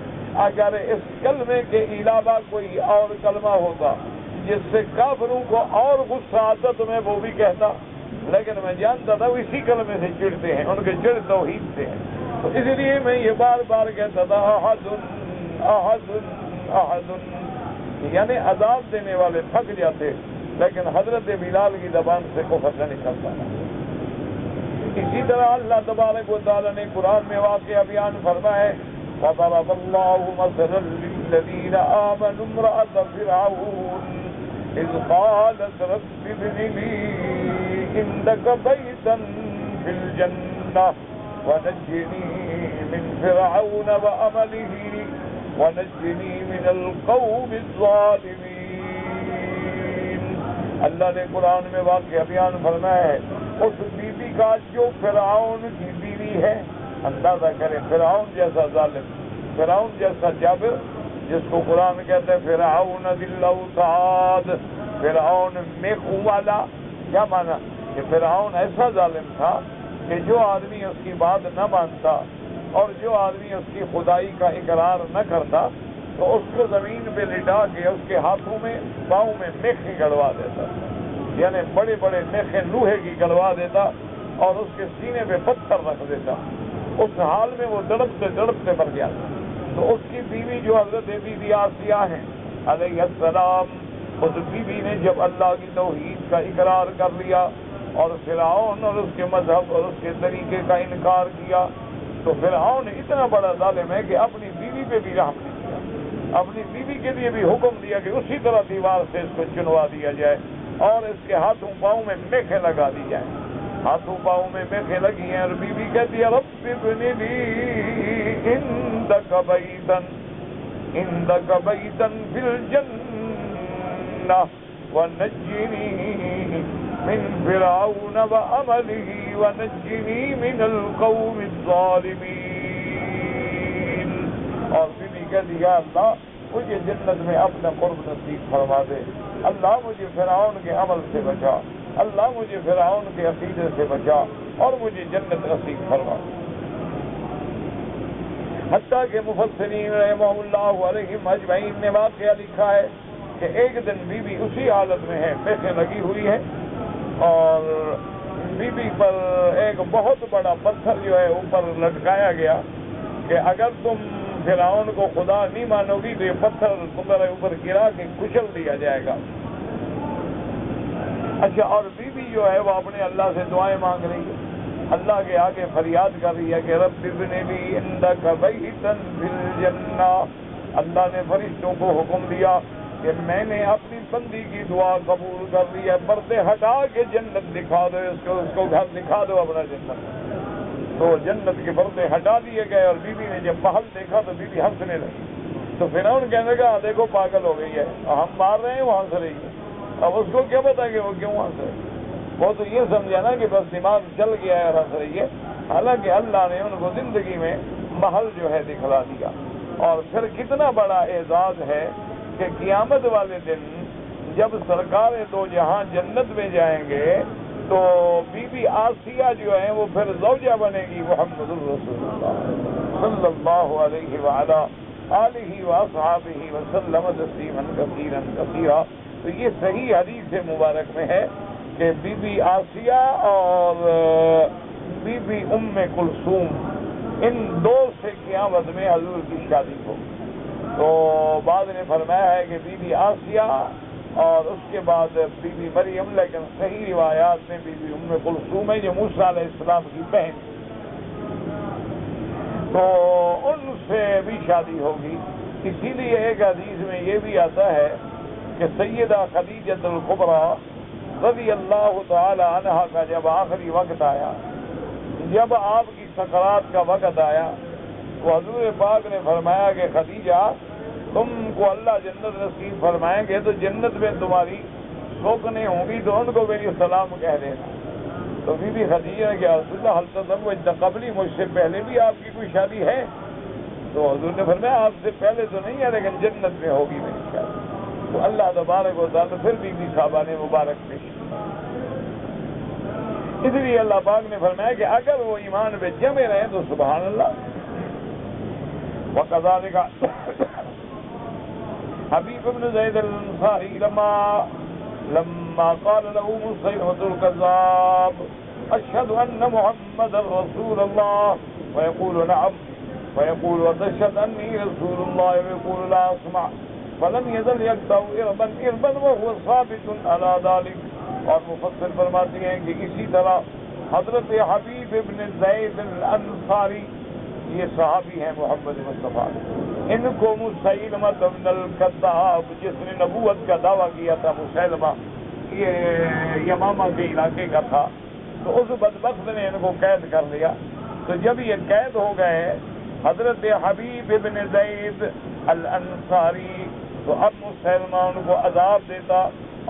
اگر اس کلمے کے علاوہ کوئی اور کلمہ ہوتا جس سے کافروں کو اور غصہ آتا تو میں وہ بھی کہتا، لیکن میں جانتا تھا وہ اسی کلمے سے چڑھتے ہیں، ان کے چڑھ توحید سے ہیں، تو اس لیے میں یہ بار بار کہتا تھا احد احد احد، یعنی عذاب دینے والے تھک جاتے، لیکن حضرت بلال کی زبان سے کفر نہ نکلتا۔ اسی طرح اللہ تبارک و تعالیٰ نے قرآن میں واقعہ بیان فرمایا ہے وَضَرَبَ اللَّهُ مَثَلًا لِّلَّذِينَ آمَنُوا امْرَأَتَ فِرْعَوْنَ إِذْ قَالَتْ رَبِّ ابْنِ لِي عِندَكَ بَيْتًا فِي الْجَنَّةِ وَنَجِّنِي مِنْ فِرْعَوْنَ وَعَمَلِهِ وَنَجِّنِي مِنَ الْقَوْمِ الظَّالِمِينَ۔ اللہ نے قرآن میں واقعہ بیان فرمایا ہے اس بیوی کا جو فرعون کی بیوی ہے، اندازہ کریں فرعون جیسا ظالم، فرعون جیسا جابر، جس کو قرآن کہتے ہیں فرعون ذی الاوتاد، فرعون میخوں والا. کیا مانا؟ کہ فرعون ایسا ظالم تھا کہ جو آدمی اس کی بات نہ مانتا اور جو آدمی اس کی خدائی کا اقرار نہ کرتا تو اس کو زمین پہ لٹا کے اس کے ہاتھوں میں پاؤں میں میخیں گڑوا دیتا، یعنی بڑے بڑے میخیں لوہے کی گڑوا دیتا اور اس کے سینے پہ پتھر رکھ دیتا. اس حال میں وہ تڑپتے مر گیا. تو اس کی بیوی جو حضرت بی بی آسیہ ہیں علیہ السلام، اس بیوی نے جب اللہ کی توحید کا اقرار کر لیا اور فرعون اور اس کے مذہب اور اس کے طریقے کا انکار کیا تو فرعون اتنا بڑا ظالم ہے کہ اپنی بیوی پہ بھی رحم نہیں کیا، اپنی بیوی کے لیے بھی حکم دیا کہ اسی طرح دیوار سے اس کو چنوا دیا جائے اور اس کے ہاتھوں پاؤں میں میخیں لگا دی جائیں. ہاتھوں پاؤں میں میخیں لگی ہیں اور بیوی کہتی ہے رب ابن لی عندک بیتا فی الجنہ ونجنی من فرعون وعمله ونجنی من القوم الظالمین. اور بیوی کہتی ہے یا اللہ مجھے جنت میں اپنا قرب نصیب فرما دے، اللہ مجھے فرعون کے عمل سے بچا، اللہ مجھے فرعون کے عقیدے سے بچا اور مجھے جنت نصیب فرما. حتیٰ کہ مفسرین رحمہ اللہ علیہم اجمعین نے واقعہ لکھا ہے کہ ایک دن بی بی اسی حالت میں ہے، میخیں لگی ہوئی ہیں اور بی بی پر ایک بہت بڑا پتھر جو ہے اوپر لٹکایا گیا کہ اگر تم فرعون کو خدا نہیں مانو گی تو یہ پتھر تمہارے اوپر گرا کے کچل دیا جائے گا. اچھا، اور بیوی جو ہے وہ اپنے اللہ سے دعائیں مانگ رہی ہے، اللہ کے آگے فریاد کر رہی ہے کہ رب ابن لی عندک بیتا فی الجنہ. اللہ نے فرشتوں کو حکم دیا کہ میں نے اپنی بندی کی دعا قبول کر لی ہے، پردے ہٹا کے جنت دکھا دو، اس کو گھر دکھا دو اپنا جنت. تو جنت کے پردے ہٹا دیے گئے اور بیوی نے جب محل دیکھا تو بیوی ہنسنے لگی. تو فرعون کہنے لگا دیکھو پاگل ہو گئی ہے، ہم مار رہے ہیں وہ ہنس رہی ہے. اب اس کو کیا پتا کہ وہ کیوں ہنس رہی ہے؟ وہ تو یہ سمجھا نا کہ بس دماغ چل گیا ہے اور ہنس رہی ہے. حالانکہ اللہ نے ان کو زندگی میں محل جو ہے دکھلا دیا. اور پھر کتنا بڑا اعزاز ہے کہ قیامت والے دن جب سرکار دو جہاں جنت میں جائیں گے تو بی بی آسیہ جو ہیں وہ پھر زوجہ بنے گی محمد الرسول اللہ صلی اللہ علیہ وعلی آلہ واصحابہ وسلم تسلیما کثیرا کثیرا. تو یہ صحیح حدیث مبارک میں ہے کہ بی بی آسیہ اور بی بی ام کلثوم ان دو سے قیامت میں حضور کی شادی ہو. تو بعض نے فرمایا ہے کہ بی بی آسیہ اور اس کے بعد بی بی مریم، لیکن صحیح روایات میں بی بی ام کلثوم ہے جو موسیٰ علیہ السلام کی بہن، تو ان سے بھی شادی ہوگی. اسی لیے ایک حدیث میں یہ بھی آتا ہے کہ سیدہ خدیجہ الکبریٰ رضی اللہ تعالی عنہ کا جب آخری وقت آیا، جب آپ کی سکرات کا وقت آیا تو حضور پاک نے فرمایا کہ خدیجہ تم کو اللہ جنت نصیب فرمائیں گے تو جنت میں تمہاری سوکنیں ہوں گی تو ان کو میری سلام کہہ دینا. تو بی بی خدیجہ نے کہا رسول اللہ حل تزوج قبلی، مجھ سے پہلے بھی آپ کی کوئی شادی ہے؟ تو حضور نے فرمایا آپ سے پہلے تو نہیں ہے لیکن جنت میں ہوگی میری شادی. تو اللہ تبارک و تعالیٰ پھر بی بی صاحبہ نے مبارک پیش کی. اس لیے اللہ پاک نے فرمایا کہ اگر وہ ایمان پہ جمے رہیں تو سبحان اللہ. وَكَذَلِكَ حبیب بن زید الانصاری لما قال له مسيلمة الكذاب اشهد ان محمد رسول الله ويقول نعم ويقول وتشهد اني رسول الله ويقول لا اسمع فلم يزل يقطع اربا وهو ثابت على ذلك. اور مفسر فرماتے ہیں کہ اسی طرح حضرت حبیب ابن زید الانصاری یہ صحابی ہیں محمد مصطفیٰ، ان کو مسیلمہ بن الکذاب جس نے نبوت کا دعویٰ کیا تھا، مسیلمہ یہ یمامہ کے علاقے کا تھا، تو اس بدبخت نے ان کو قید کر لیا. تو جب یہ قید ہو گئے حضرت حبیب ابن زید الانصاری تو اب مسیلمہ ان کو عذاب دیتا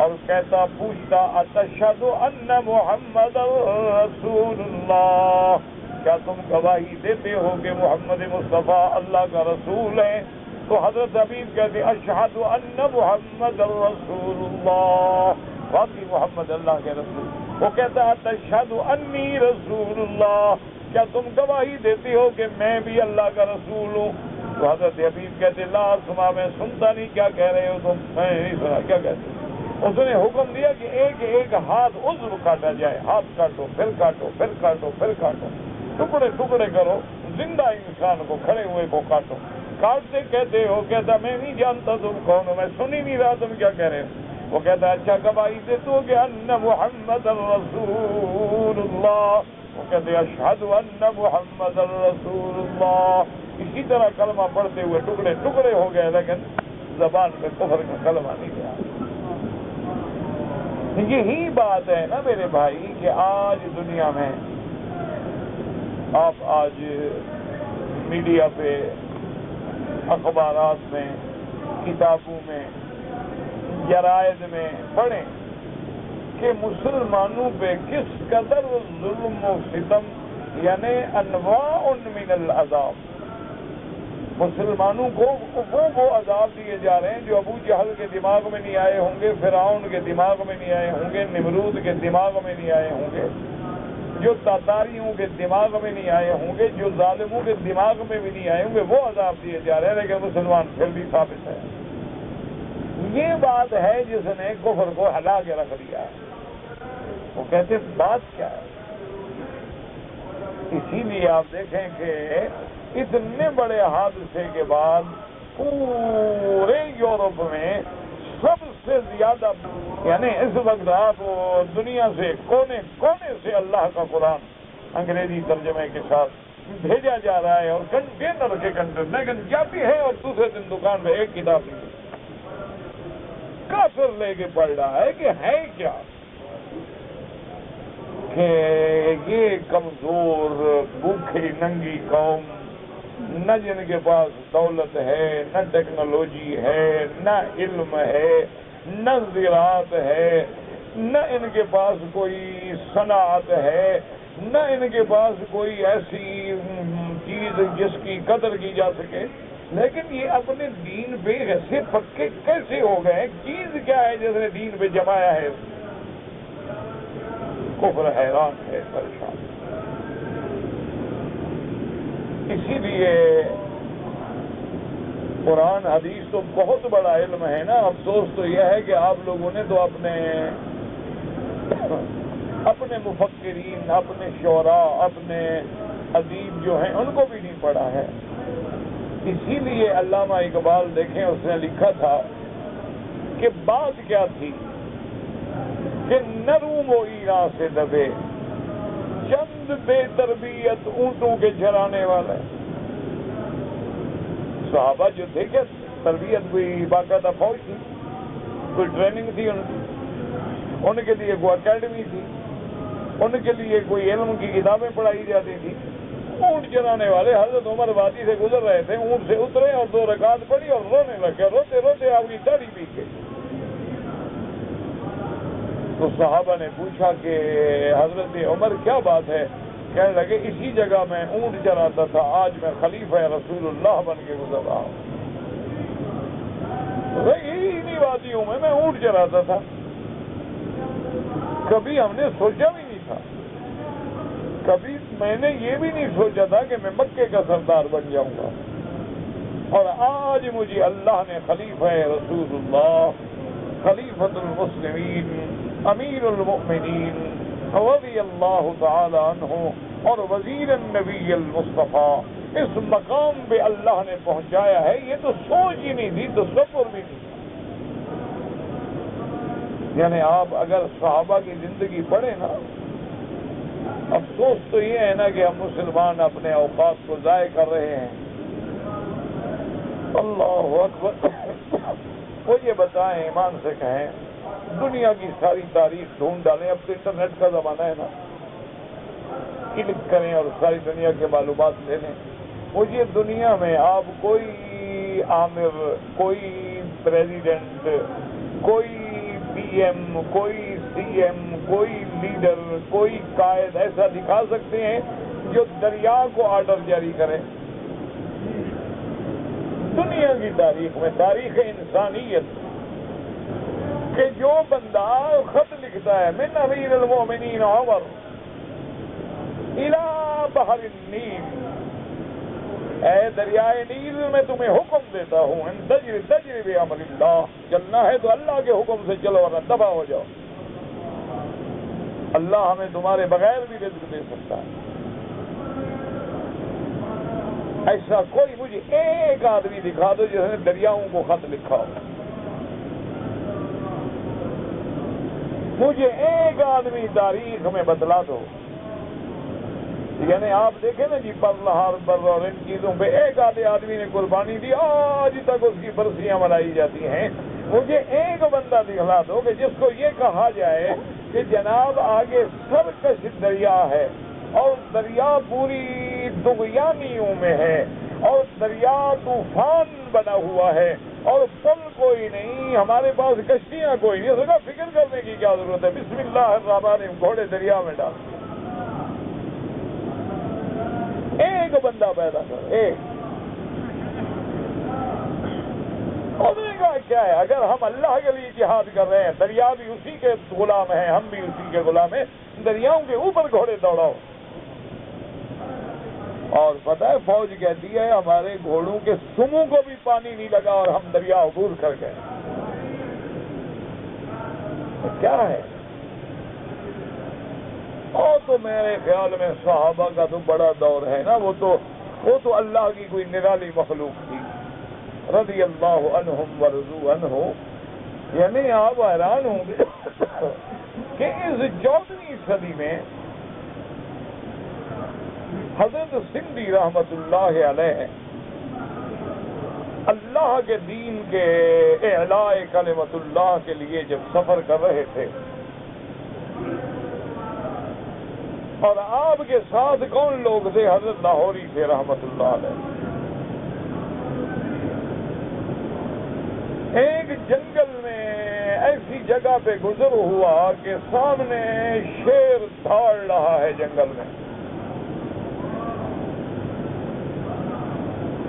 اور کہتا پوچھتا اتشہد ان محمد رسول اللہ، کیا تم گواہی دیتے ہو کہ محمد مصطفیٰ اللہ کا رسول ہے؟ تو حضرت حبیب کہتے اشہد ان محمد رسول اللہ، واقعی محمد اللہ کے رسول۔ وہ کہتا ہے تشہد انی رسول اللہ، کیا تم گواہی دیتی ہو کہ میں بھی اللہ کا رسول ہوں؟ تو حضرت حبیب کہتے لا اسمع، میں سنتا نہیں کیا کہہ رہے ہو تم، میں نہیں سنا کیا کہتے۔ اس نے حکم دیا کہ ایک ایک ہاتھ عضو کاٹا جائے، ہاتھ کاٹو پھر کاٹو پھر کاٹو پھر کاٹو، ٹکڑے ٹکڑے کرو، زندہ انسان کو کھڑے ہوئے کو کاٹو۔ کاٹتے کہتے ہو، کہتا میں نہیں جانتا تم کون ہو، میں سن ہی نہیں رہا تم کیا کہہ رہے ہو۔ وہ کہتا اچھا گواہی دے تو کہ ان محمد رسول اللہ۔ وہ کہتے اشہد ان محمد رسول اللہ۔ اسی طرح کلمہ پڑھتے ہوئے ٹکڑے ٹکڑے ہو گئے، لیکن زبان میں کفر کا کلمہ نہیں گیا۔ یہی بات ہے نا میرے بھائی کہ آج دنیا میں آپ آج میڈیا پہ، اخبارات میں، کتابوں میں، جرائد میں پڑھیں کہ مسلمانوں پہ کس قدر ظلم و ستم، یعنی انواع من العذاب، مسلمانوں کو وہ عذاب دیے جا رہے ہیں جو ابو جہل کے دماغ میں نہیں آئے ہوں گے، فرعون کے دماغ میں نہیں آئے ہوں گے، نمرود کے دماغ میں نہیں آئے ہوں گے، جو تاتاریوں کے دماغ میں نہیں آئے ہوں گے، جو ظالموں کے دماغ میں بھی نہیں آئے ہوں گے، وہ عذاب دیے جا رہے ہیں، لیکن مسلمان پھر بھی ثابت ہے۔ یہ بات ہے جس نے کفر کو ہلا کے رکھ دیا ہے۔ وہ کہتے بات کیا ہے؟ اسی لیے آپ دیکھیں کہ اتنے بڑے حادثے کے بعد پورے یورپ میں سب سے زیادہ، یعنی اس وقت آپ دنیا سے کونے کونے سے اللہ کا قرآن انگریزی ترجمے کے ساتھ بھیجا جا رہا ہے، اور کنٹینر کے کنٹینر، لیکن جاتی ہے اور دوسرے دن دکان میں ایک کتاب نہیں، کافر لے کے پڑھ رہا ہے کہ ہے کیا کہ یہ کمزور بھوکھی ننگی قوم، نہ جن کے پاس دولت ہے، نہ ٹیکنالوجی ہے، نہ علم ہے، نہ زراعت ہے، نہ ان کے پاس کوئی صنعت ہے، نہ ان کے پاس کوئی ایسی چیز جس کی قدر کی جا سکے، لیکن یہ اپنے دین پہ ایسے پکے کیسے ہو گئے؟ چیز کیا ہے جس نے دین پہ جمایا ہے؟ کفر حیران ہے، پریشان۔ اسی لیے قرآن حدیث تو بہت بڑا علم ہے نا، افسوس تو یہ ہے کہ آپ لوگوں نے تو اپنے مفکرین، اپنے شعراء، اپنے ادیب جو ہیں ان کو بھی نہیں پڑھا ہے۔ اسی لیے علامہ اقبال دیکھیں اس نے لکھا تھا کہ بات کیا تھی کہ نروم و ایران سے دبے چند بے تربیت اونٹوں کے چرانے والے۔ صحابہ جو تھے کہ تربیت کوئی باقاعدہ فوج تھی، کوئی ٹریننگ تھی ان کے لیے کوئی اکیڈمی تھی، ان کے لیے کوئی علم کی کتابیں پڑھائی جاتی تھی۔ اونٹ چرانے والے حضرت عمر وادی سے گزر رہے تھے، اونٹ سے اترے اور 2 رکعت پڑھی اور رونے لگے، روتے روتے آپ کی داڑھی پیچ گئی۔ تو صحابہ نے پوچھا کہ حضرت عمر کیا بات ہے؟ کہنے لگے اسی جگہ میں اونٹ چراتا تھا، آج میں خلیفہ رسول اللہ بن کے گزر رہا ہوں۔ انہی وادیوں میں اونٹ چراتا تھا، کبھی ہم نے سوچا بھی نہیں تھا، کبھی میں نے یہ بھی نہیں سوچا تھا کہ میں مکے کا سردار بن جاؤں گا، اور آج مجھے اللہ نے خلیفہ رسول اللہ، خلیفۃ المسلمین، امیر المؤمنین رضی اللہ تعالی عنہ اور وزیر النبی المصطفیٰ، اس مقام پہ اللہ نے پہنچایا ہے۔ یہ تو سوچ ہی نہیں تھی، تصور بھی نہیں تھا۔ یعنی آپ اگر صحابہ کی زندگی پڑھیں نا، افسوس تو یہ ہے نا کہ ہم مسلمان اپنے اوقات کو ضائع کر رہے ہیں۔ اللہ اکبر۔ وہ یہ بتائیں، ایمان سے کہیں، دنیا کی ساری تاریخ ڈھونڈ ڈالیں، اب تو انٹرنیٹ کا زمانہ ہے نا، کلک کریں اور ساری دنیا کے معلومات لے لیں۔ مجھے دنیا میں آپ کوئی عامر، کوئی پریزیڈنٹ، کوئی پی ایم، کوئی سی ایم، کوئی لیڈر، کوئی قائد ایسا دکھا سکتے ہیں جو دریا کو آرڈر جاری کرے؟ دنیا کی تاریخ میں، تاریخ انسانیت، کہ جو بندہ خط لکھتا ہے من امیر المومنین عمر الى بحر النیل، اے دریائے نیل میں تمہیں حکم دیتا ہوں ان تجری بامر اللہ، چلنا ہے تو اللہ کے حکم سے چلو ورنہ تباہ ہو جاؤ۔ اللہ ہمیں تمہارے بغیر بھی رزق دے سکتا ہے۔ ایسا کوئی مجھے ایک آدمی دکھا دو جس نے دریاؤں کو خط لکھا ہو، مجھے ایک آدمی تاریخ میں بتلا دو۔ یعنی آپ دیکھیں نا جی، پرل ہاربر اور ان چیزوں پہ ایک آدمی نے قربانی دی، آج تک اس کی برسیاں منائی جاتی ہیں۔ مجھے ایک بندہ دکھلا دو کہ جس کو یہ کہا جائے کہ جناب آگے سرکش دریا ہے اور دریا پوری دغیانیوں میں ہے اور دریا طوفان بنا ہوا ہے اور پل کوئی نہیں، ہمارے پاس کشتیاں کوئی نہیں، اس کا فکر کرنے کی کیا ضرورت ہے؟ بسم اللہ الرحمن الرحیم، گھوڑے دریا میں ڈال۔ ایک بندہ پیدا کر، ایک۔ اور نے کہا کیا ہے، اگر ہم اللہ کے لیے جہاد کر رہے ہیں، دریا بھی اسی کے غلام ہیں، ہم بھی اسی کے غلام ہیں، دریاؤں کے اوپر گھوڑے دوڑاؤ۔ اور پتہ ہے فوج کہتی ہے ہمارے گھوڑوں کے سموں کو بھی پانی نہیں لگا اور ہم دریا عبور کر گئے۔ کیا ہے؟ اور تو میرے خیال میں صحابہ کا تو بڑا دور ہے نا، وہ تو اللہ کی کوئی نرالی مخلوق تھی، رضی اللہ عنہم ورضوا عنہ۔ یعنی آپ حیران ہوں گے کہ اس 14ویں صدی میں حضرت سندھی رحمت اللہ علیہ اللہ کے دین کے اعلاء کلمت اللہ کے لیے جب سفر کر رہے تھے، اور آپ کے ساتھ کون لوگ تھے؟ حضرت لاہوری تھے رحمت اللہ علیہ۔ ایک جنگل میں ایسی جگہ پہ گزر ہوا کہ سامنے شیر دھاڑ رہا ہے جنگل میں۔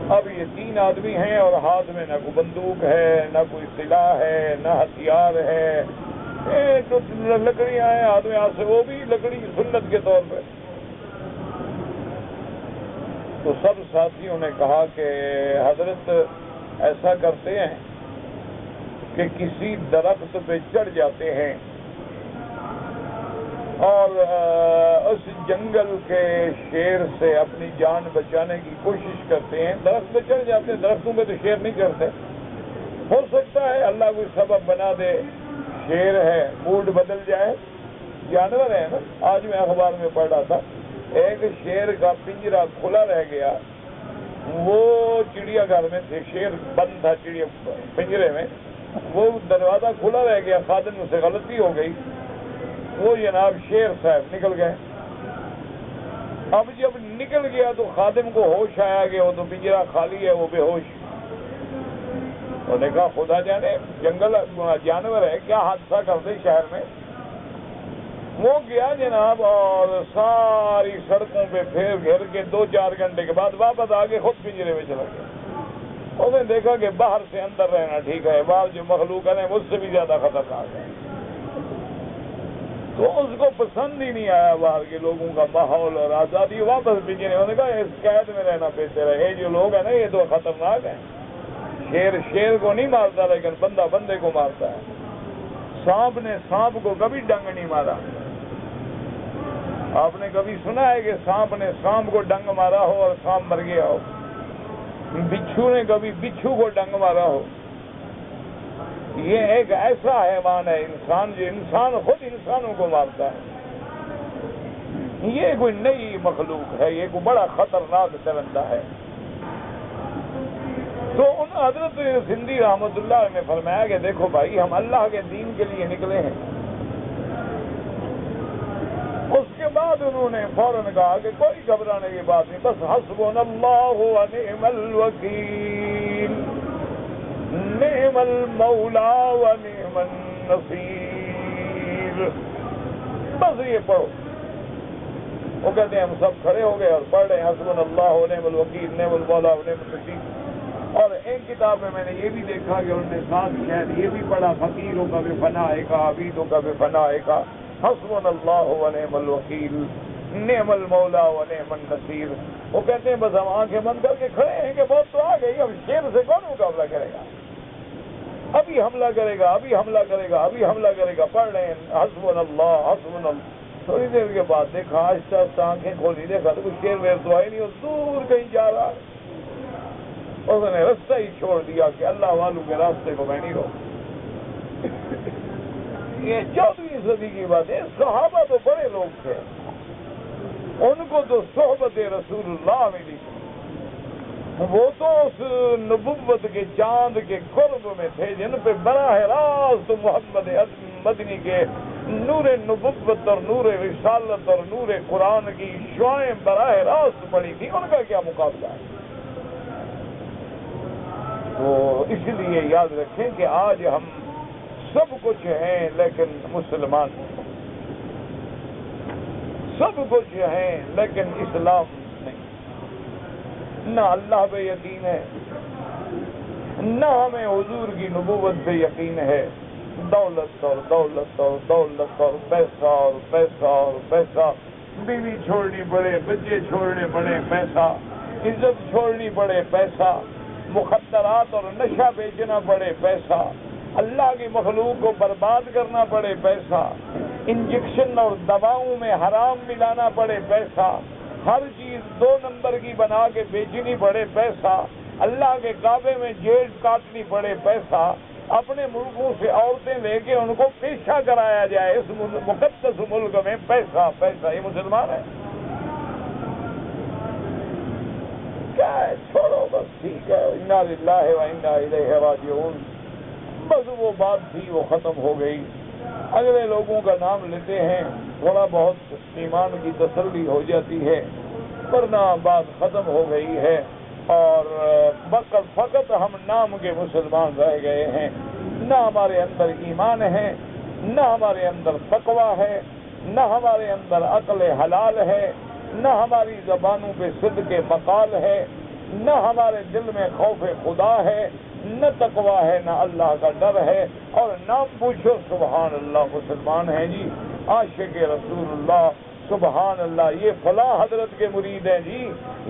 اب یہ 3 آدمی ہیں اور ہاتھ میں نہ کوئی بندوق ہے، نہ کوئی سلاح ہے، نہ ہتھیار ہے، تو لکڑیاں ہیں ہاتھ میں، سے وہ بھی لکڑی سنت کے طور پہ۔ تو سب ساتھیوں نے کہا کہ حضرت ایسا کرتے ہیں کہ کسی درخت پہ چڑھ جاتے ہیں اور اس جنگل کے شیر سے اپنی جان بچانے کی کوشش کرتے ہیں۔ درخت پہ چڑھ جاتے ہیں، درختوں پہ تو شیر نہیں چڑھتے، ہو سکتا ہے اللہ کوئی سبب بنا دے، شیر ہے موڈ بدل جائے، جانور ہے نا۔ آج میں اخبار میں پڑھ رہا تھا ایک شیر کا پنجرا کھلا رہ گیا، وہ چڑیا گھر میں تھے، شیر بند تھا چڑیا پنجرے میں، وہ دروازہ کھلا رہ گیا، خادم سے غلطی ہو گئی، وہ جناب شیر صاحب نکل گئے۔ اب جب نکل گیا تو خادم کو ہوش آیا کہ وہ تو پنجرا خالی ہے، وہ بے ہوش۔ انہوں نے کہا خدا جانے جنگل جانور ہے، کیا حادثہ کر دے شہر میں۔ وہ گیا جناب اور ساری سڑکوں پہ پھیر گھر کے 2-4 گھنٹے کے بعد واپس آگے خود پنجرے میں چلا گیا۔ اس نے دیکھا کہ باہر سے اندر رہنا ٹھیک ہے، باہر جو مخلوق ہے مجھ سے بھی زیادہ خطرناک ہے۔ تو اس کو پسند ہی نہیں آیا باہر کے لوگوں کا ماحول اور آزادی، واپس پنجرے۔ انہوں نے کہا اس قید میں رہنا بہتر ہے، یہ جو لوگ ہیں نا یہ تو خطرناک ہیں۔ شیر شیر کو نہیں مارتا لیکن بندہ بندے کو مارتا ہے۔ سانپ نے سانپ کو کبھی ڈنگ نہیں مارا۔ آپ نے کبھی سنا ہے کہ سانپ نے سانپ کو ڈنگ مارا ہو اور سانپ مر گیا ہو؟ بچھو نے کبھی بچھو کو ڈنگ مارا ہو؟ یہ ایک ایسا حیوان ہے انسان، جو انسان خود انسانوں کو مارتا ہے۔ یہ کوئی نئی مخلوق ہے، یہ کوئی بڑا خطرناک درندہ ہے۔ تو ان حضرت سندھی رحمت اللہ نے فرمایا کہ دیکھو بھائی، ہم اللہ کے دین کے لیے نکلے ہیں۔ اس کے بعد انہوں نے فوراً کہا کہ کوئی گھبرانے کی بات نہیں، بس حسبنا اللہ و نعم الوکیل، نعم المولا و نعم النصیر، بس یہ پڑھو۔ وہ کہتے ہیں ہم سب کھڑے ہو گئے اور پڑھ رہے ہیں حسبنا اللہ و نعم الوکیل، نعم المولا و نعم النصیر۔ اور ایک کتاب میں میں نے یہ بھی دیکھا کہ انہوں نے ساتھ شاید یہ بھی پڑھا، فقیروں کا بھی فنا آئے گا، عبیدوں کا بھی فنا آئے گا، حسبنا اللہ و نعم الوکیل، نعم المولا و نعم النصیر۔ وہ کہتے ہیں بس ہم آنکھیں بند کر کے کھڑے ہیں کہ بہت تو آ گئی، اب شیر سے کون مقابلہ کرے گا؟ ابھی حملہ کرے گا، ابھی حملہ کرے گا، ابھی حملہ کرے گا، پڑھ رہے ہیں حسبنا اللہ حسبنا اللہ۔ تھوڑی دیر کے بعد دیکھا، آہستہ آہستہ آنکھیں کھولی، دیکھا تو کوئی شیر ویر تو آئی نہیں، وہ دور کہیں جا رہا، اس نے رستہ ہی چھوڑ دیا کہ اللہ والوں کے راستے کو میں نہیں روکوں۔ یہ 14ویں صدی کی بات ہے، صحابہ تو بڑے لوگ تھے، ان کو تو صحبت رسول اللہ ملی، وہ تو اس نبوت کے چاند کے قرب میں تھے جن پہ براہ راست محمد مدنی کے نور نبوت اور نور رسالت اور نور قرآن کی شعائیں براہ راست پڑی تھی، ان کا کیا مقابلہ ہے؟ تو اس لیے یاد رکھیں کہ آج ہم سب کچھ ہیں لیکن مسلمان، سب کچھ ہیں لیکن اسلام نہیں، نہ اللہ پہ یقین ہے، نہ ہمیں حضور کی نبوت پہ یقین ہے، دولت اور دولت اور دولت اور پیسہ اور پیسہ اور پیسہ، بیوی چھوڑنی پڑے، بچے چھوڑنے پڑے، پیسہ، عزت چھوڑنی پڑے، پیسہ، مخدرات اور نشہ بیچنا پڑے، پیسہ، اللہ کی مخلوق کو برباد کرنا پڑے، پیسہ، انجیکشن اور دواؤں میں حرام ملانا پڑے، پیسہ، ہر چیز 2 نمبر کی بنا کے بیچنی پڑے، پیسہ، اللہ کے کعبے میں جیل کاٹنی پڑے، پیسہ، اپنے ملکوں سے عورتیں لے کے ان کو پیشہ کرایا جائے اس مقدس ملک میں، پیسہ پیسہ، یہ مسلمان ہے؟ کیا ہے؟ چھوڑو بس، ٹھیک ہے، انا للہ و انا الیہ راجعون، بس وہ بات تھی وہ ختم ہو گئی، اگلے لوگوں کا نام لیتے ہیں، تھوڑا بہت ایمان کی تسلی ہو جاتی ہے، ورنہ بات ختم ہو گئی ہے، اور فقط ہم نام کے مسلمان رہ گئے ہیں، نہ ہمارے اندر ایمان ہے، نہ ہمارے اندر تقوی ہے، نہ ہمارے اندر عقل حلال ہے، نہ ہماری زبانوں پہ صدق مقال ہے، نہ ہمارے دل میں خوف خدا ہے، نہ تقوی ہے، نہ اللہ کا ڈر ہے، اور نہ پوچھو سبحان اللہ مسلمان ہیں جی، عاشق رسول اللہ، سبحان اللہ، یہ فلاں حضرت کے مرید ہیں جی،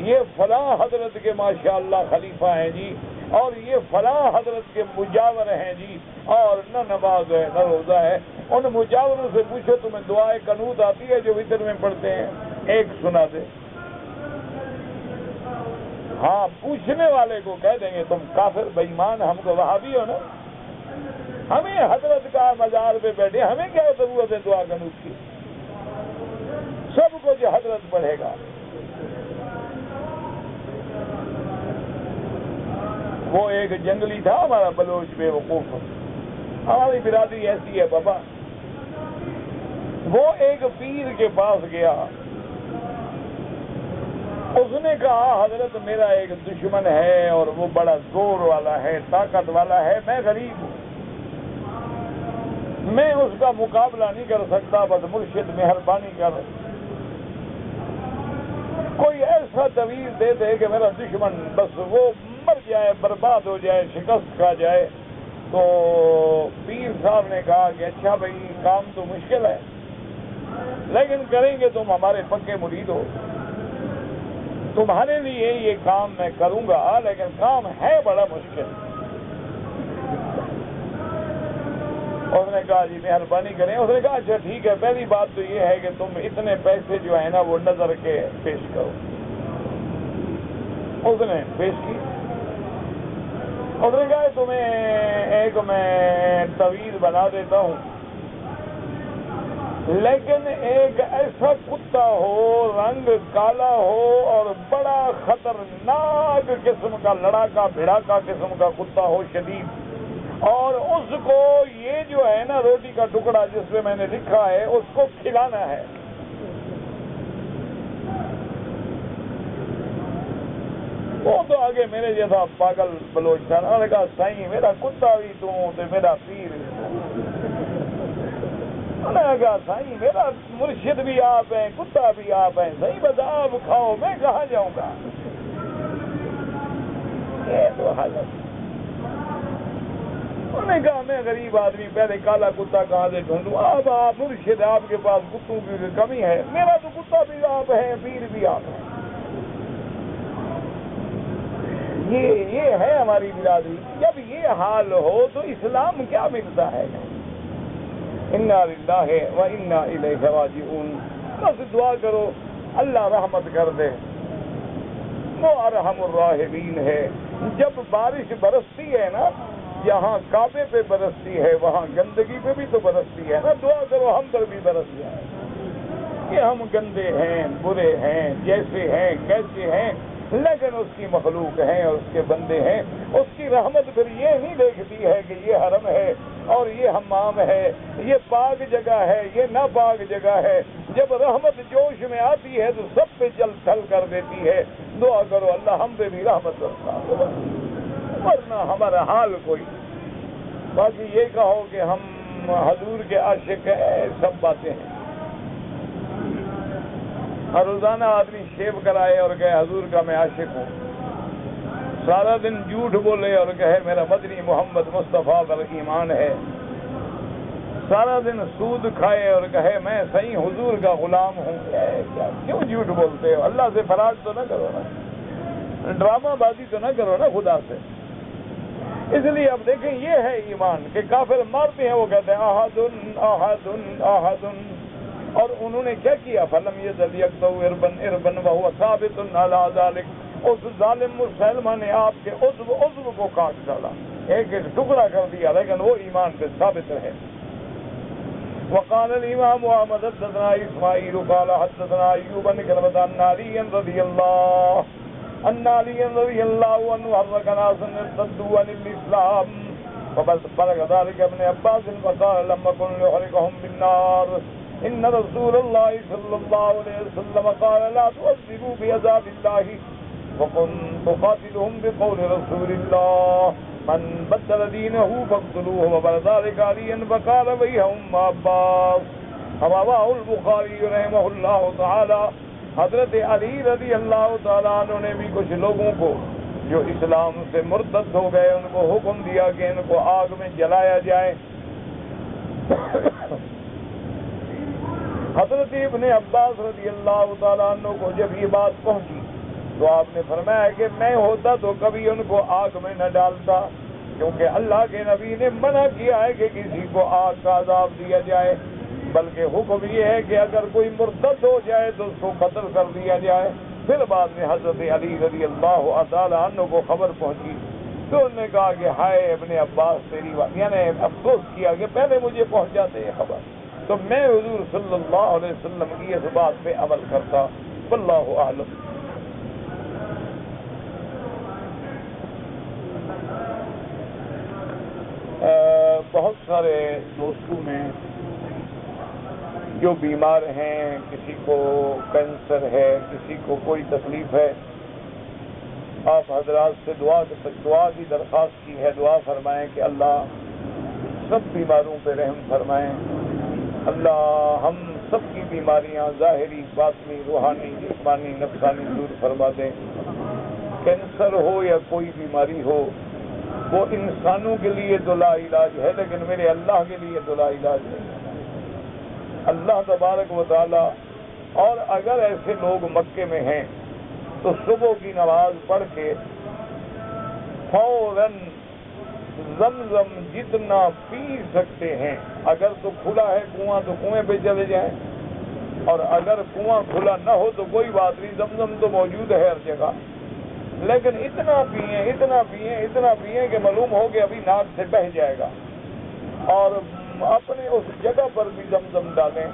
یہ فلاں حضرت کے ماشاءاللہ خلیفہ ہیں جی، اور یہ فلاں حضرت کے مجاور ہیں جی، اور نہ نماز ہے نہ روزہ ہے۔ ان مجاوروں سے پوچھو تمہیں دعائے قنوت آتی ہے جو وتر میں پڑھتے ہیں؟ ایک سنا دے۔ ہاں، پوچھنے والے کو کہہ دیں گے تم کافر بے ایمان، ہم کو وہابی ہو نا، ہمیں حضرت کا مزار پہ بیٹھے، ہمیں کیا ضرورت ہے دعا قنوت کی؟ سب کو جو حضرت پڑھے گا۔ وہ ایک جنگلی تھا ہمارا بلوچ بے وقوف، ہماری برادری ایسی ہے بابا، وہ ایک پیر کے پاس گیا، اس نے کہا حضرت میرا ایک دشمن ہے اور وہ بڑا زور والا ہے، طاقت والا ہے، میں غریب ہوں، میں اس کا مقابلہ نہیں کر سکتا، بس مرشد مہربانی کر، کوئی ایسا تعویذ دے دے کہ میرا دشمن بس وہ مر جائے، برباد ہو جائے، شکست کھا جائے۔ تو پیر صاحب نے کہا کہ اچھا بھائی، کام تو مشکل ہے لیکن کریں گے، تم ہمارے پکے مرید ہو، تمہارے لیے یہ کام میں کروں گا، لیکن کام ہے بڑا مشکل۔ اس نے کہا جی مہربانی کریں۔ اس نے کہا اچھا ٹھیک ہے، پہلی بات تو یہ ہے کہ تم اتنے پیسے جو ہے نا وہ نظر کے پیش کرو۔ اس نے پیش کی، اس نے کہا تمہیں ایک میں تعویذ بنا دیتا ہوں، لیکن ایک ایسا کتا ہو، رنگ کالا ہو اور بڑا خطرناک قسم کا، لڑاکا بھڑاکا قسم کا کتا ہو، شدید، اور اس کو یہ جو ہے نا روٹی کا ٹکڑا جس پہ میں نے لکھا ہے اس کو کھلانا ہے۔ وہ تو آگے میرے جیسا پاگل بلوچ تھا، انہوں نے کہا سائیں میرا کتا بھی تو میرا پیر بھی تو۔ انہوں نے کہا سائیں میرا مرشد بھی آپ ہیں، کتا بھی آپ ہیں، صحیح بس آپ کھاؤ، میں کہاں جاؤں گا؟ یہ تو حالت. انہوں نے کہا میں غریب آدمی پہلے کالا کتا کہاں سے ڈھونڈوں؟ اب آپ مرشد آپ کے پاس کتوں کی کمی ہے. میرا تو کتا بھی آپ ہے، پیر بھی آپ ہے. یہ ہے ہماری برادری. جب یہ حال ہو تو اسلام کیا ملتا ہے؟ انا للہ و انا الیہ راجعون. بس دعا کرو اللہ رحمت کر دے، وہ ارحم الراحمین ہے. جب بارش برستی ہے نا، یہاں کعبے پہ برستی ہے، وہاں گندگی پہ بھی تو برستی ہے نا. دعا کرو ہم پر بھی برس جائے. کہ ہم گندے ہیں، برے ہیں، جیسے ہیں کیسے ہیں، لیکن اس کی مخلوق ہیں اور اس کے بندے ہیں. اس کی رحمت پھر یہ نہیں دیکھتی ہے کہ یہ حرم ہے اور یہ حمام ہے، یہ پاک جگہ ہے، یہ ناپاک جگہ ہے. جب رحمت جوش میں آتی ہے تو سب پہ چل تھل کر دیتی ہے. دعا کرو اللہ ہم پہ بھی رحمت کرتا، ورنہ ہمارا حال کوئی. باقی یہ کہو کہ ہم حضور کے عاشق ہیں، سب باتیں ہیں. ہر روزانہ آدمی شیو کرائے اور کہے حضور کا میں عاشق ہوں، سارا دن جھوٹ بولے اور کہے میرا مدنی محمد مصطفیٰ پر ایمان ہے، سارا دن سود کھائے اور کہے میں صحیح حضور کا غلام ہوں. کیوں جھوٹ بولتے ہو؟ اللہ سے فراز تو نہ کرو نا، ڈرامہ بازی تو نہ کرو نا خدا سے. اس لیے اب دیکھیں یہ ہے ایمان کہ کافر مارتے ہیں وہ کہتے ہیں احدن احدن احدن. اور انہوں نے کیا کیا؟ فلم یزل یکذب اربن اربن وهو ثابت علی ذلک. اس ظالم مسلمہ نے آپ کے عضو کو کاٹ ڈالا، ایک ایک ٹکڑا کر دیا، لیکن وہ ایمان پہ ثابت رہے. وقال الامام احمد حدثنا اسماعیل قال حدثنا ایوب بن کلمۃ عن علی رضی اللہ عنہ حرك ناسا ارتدوا عن الاسلام فبلغ ذلك ابن عباس فقال لما كن يحرقهم بالنار ان رسول الله صلى الله عليه وسلم قال لا تعذبوا بعذاب الله وكنت قاتلهم بقول رسول الله من بدل دينه فاقتلوه وبلغ ذلك عليا فقال ويحهم عباس. رواه البخاری رحمہ اللہ تعالی. حضرت علی رضی اللہ تعالیٰ عنہ نے بھی کچھ لوگوں کو جو اسلام سے مرتد ہو گئے ان کو حکم دیا کہ ان کو آگ میں جلایا جائے. حضرت ابن عباس رضی اللہ تعالیٰ عنہ کو جب یہ بات پہنچی تو آپ نے فرمایا کہ میں ہوتا تو کبھی ان کو آگ میں نہ ڈالتا، کیونکہ اللہ کے نبی نے منع کیا ہے کہ کسی کو آگ کا عذاب دیا جائے، بلکہ حکم یہ ہے کہ اگر کوئی مرتد ہو جائے تو اس کو قتل کر دیا جائے. پھر بعد میں حضرت علی رضی اللہ تعالیٰ عنہ کو خبر پہنچی تو انہوں نے کہا کہ ہائے ابن عباس تیری بات، یعنی افسوس کیا کہ پہلے مجھے پہنچ جاتے یہ خبر تو میں حضور صلی اللہ علیہ وسلم کی اس بات پہ عمل کرتا. واللہ اعلم. بہت سارے دوستوں میں جو بیمار ہیں، کسی کو کینسر ہے، کسی کو کوئی تکلیف ہے، آپ حضرات سے دعا کی درخواست کی ہے. دعا فرمائیں کہ اللہ سب بیماروں پہ رحم فرمائیں. اللہ ہم سب کی بیماریاں ظاہری، باطنی، روحانی، جسمانی، نفسانی دور فرما دیں. کینسر ہو یا کوئی بیماری ہو، وہ انسانوں کے لیے تو لا علاج ہے لیکن میرے اللہ کے لیے تو لا علاج نہیں ہے. اللہ تبارک و تعالی. اور اگر ایسے لوگ مکے میں ہیں تو صبح کی نماز پڑھ کے فوراً زمزم جتنا پی سکتے ہیں، اگر تو کھلا ہے کنواں تو کنویں پہ چلے جائیں، اور اگر کنواں کھلا نہ ہو تو کوئی بات نہیں، زمزم تو موجود ہے ہر جگہ، لیکن اتنا پئیں اتنا پئیں اتنا پئیں کہ معلوم ہو کہ ابھی ناک سے بہہ جائے گا. اور اپنے اس جگہ پر بھی زمزم ڈالیں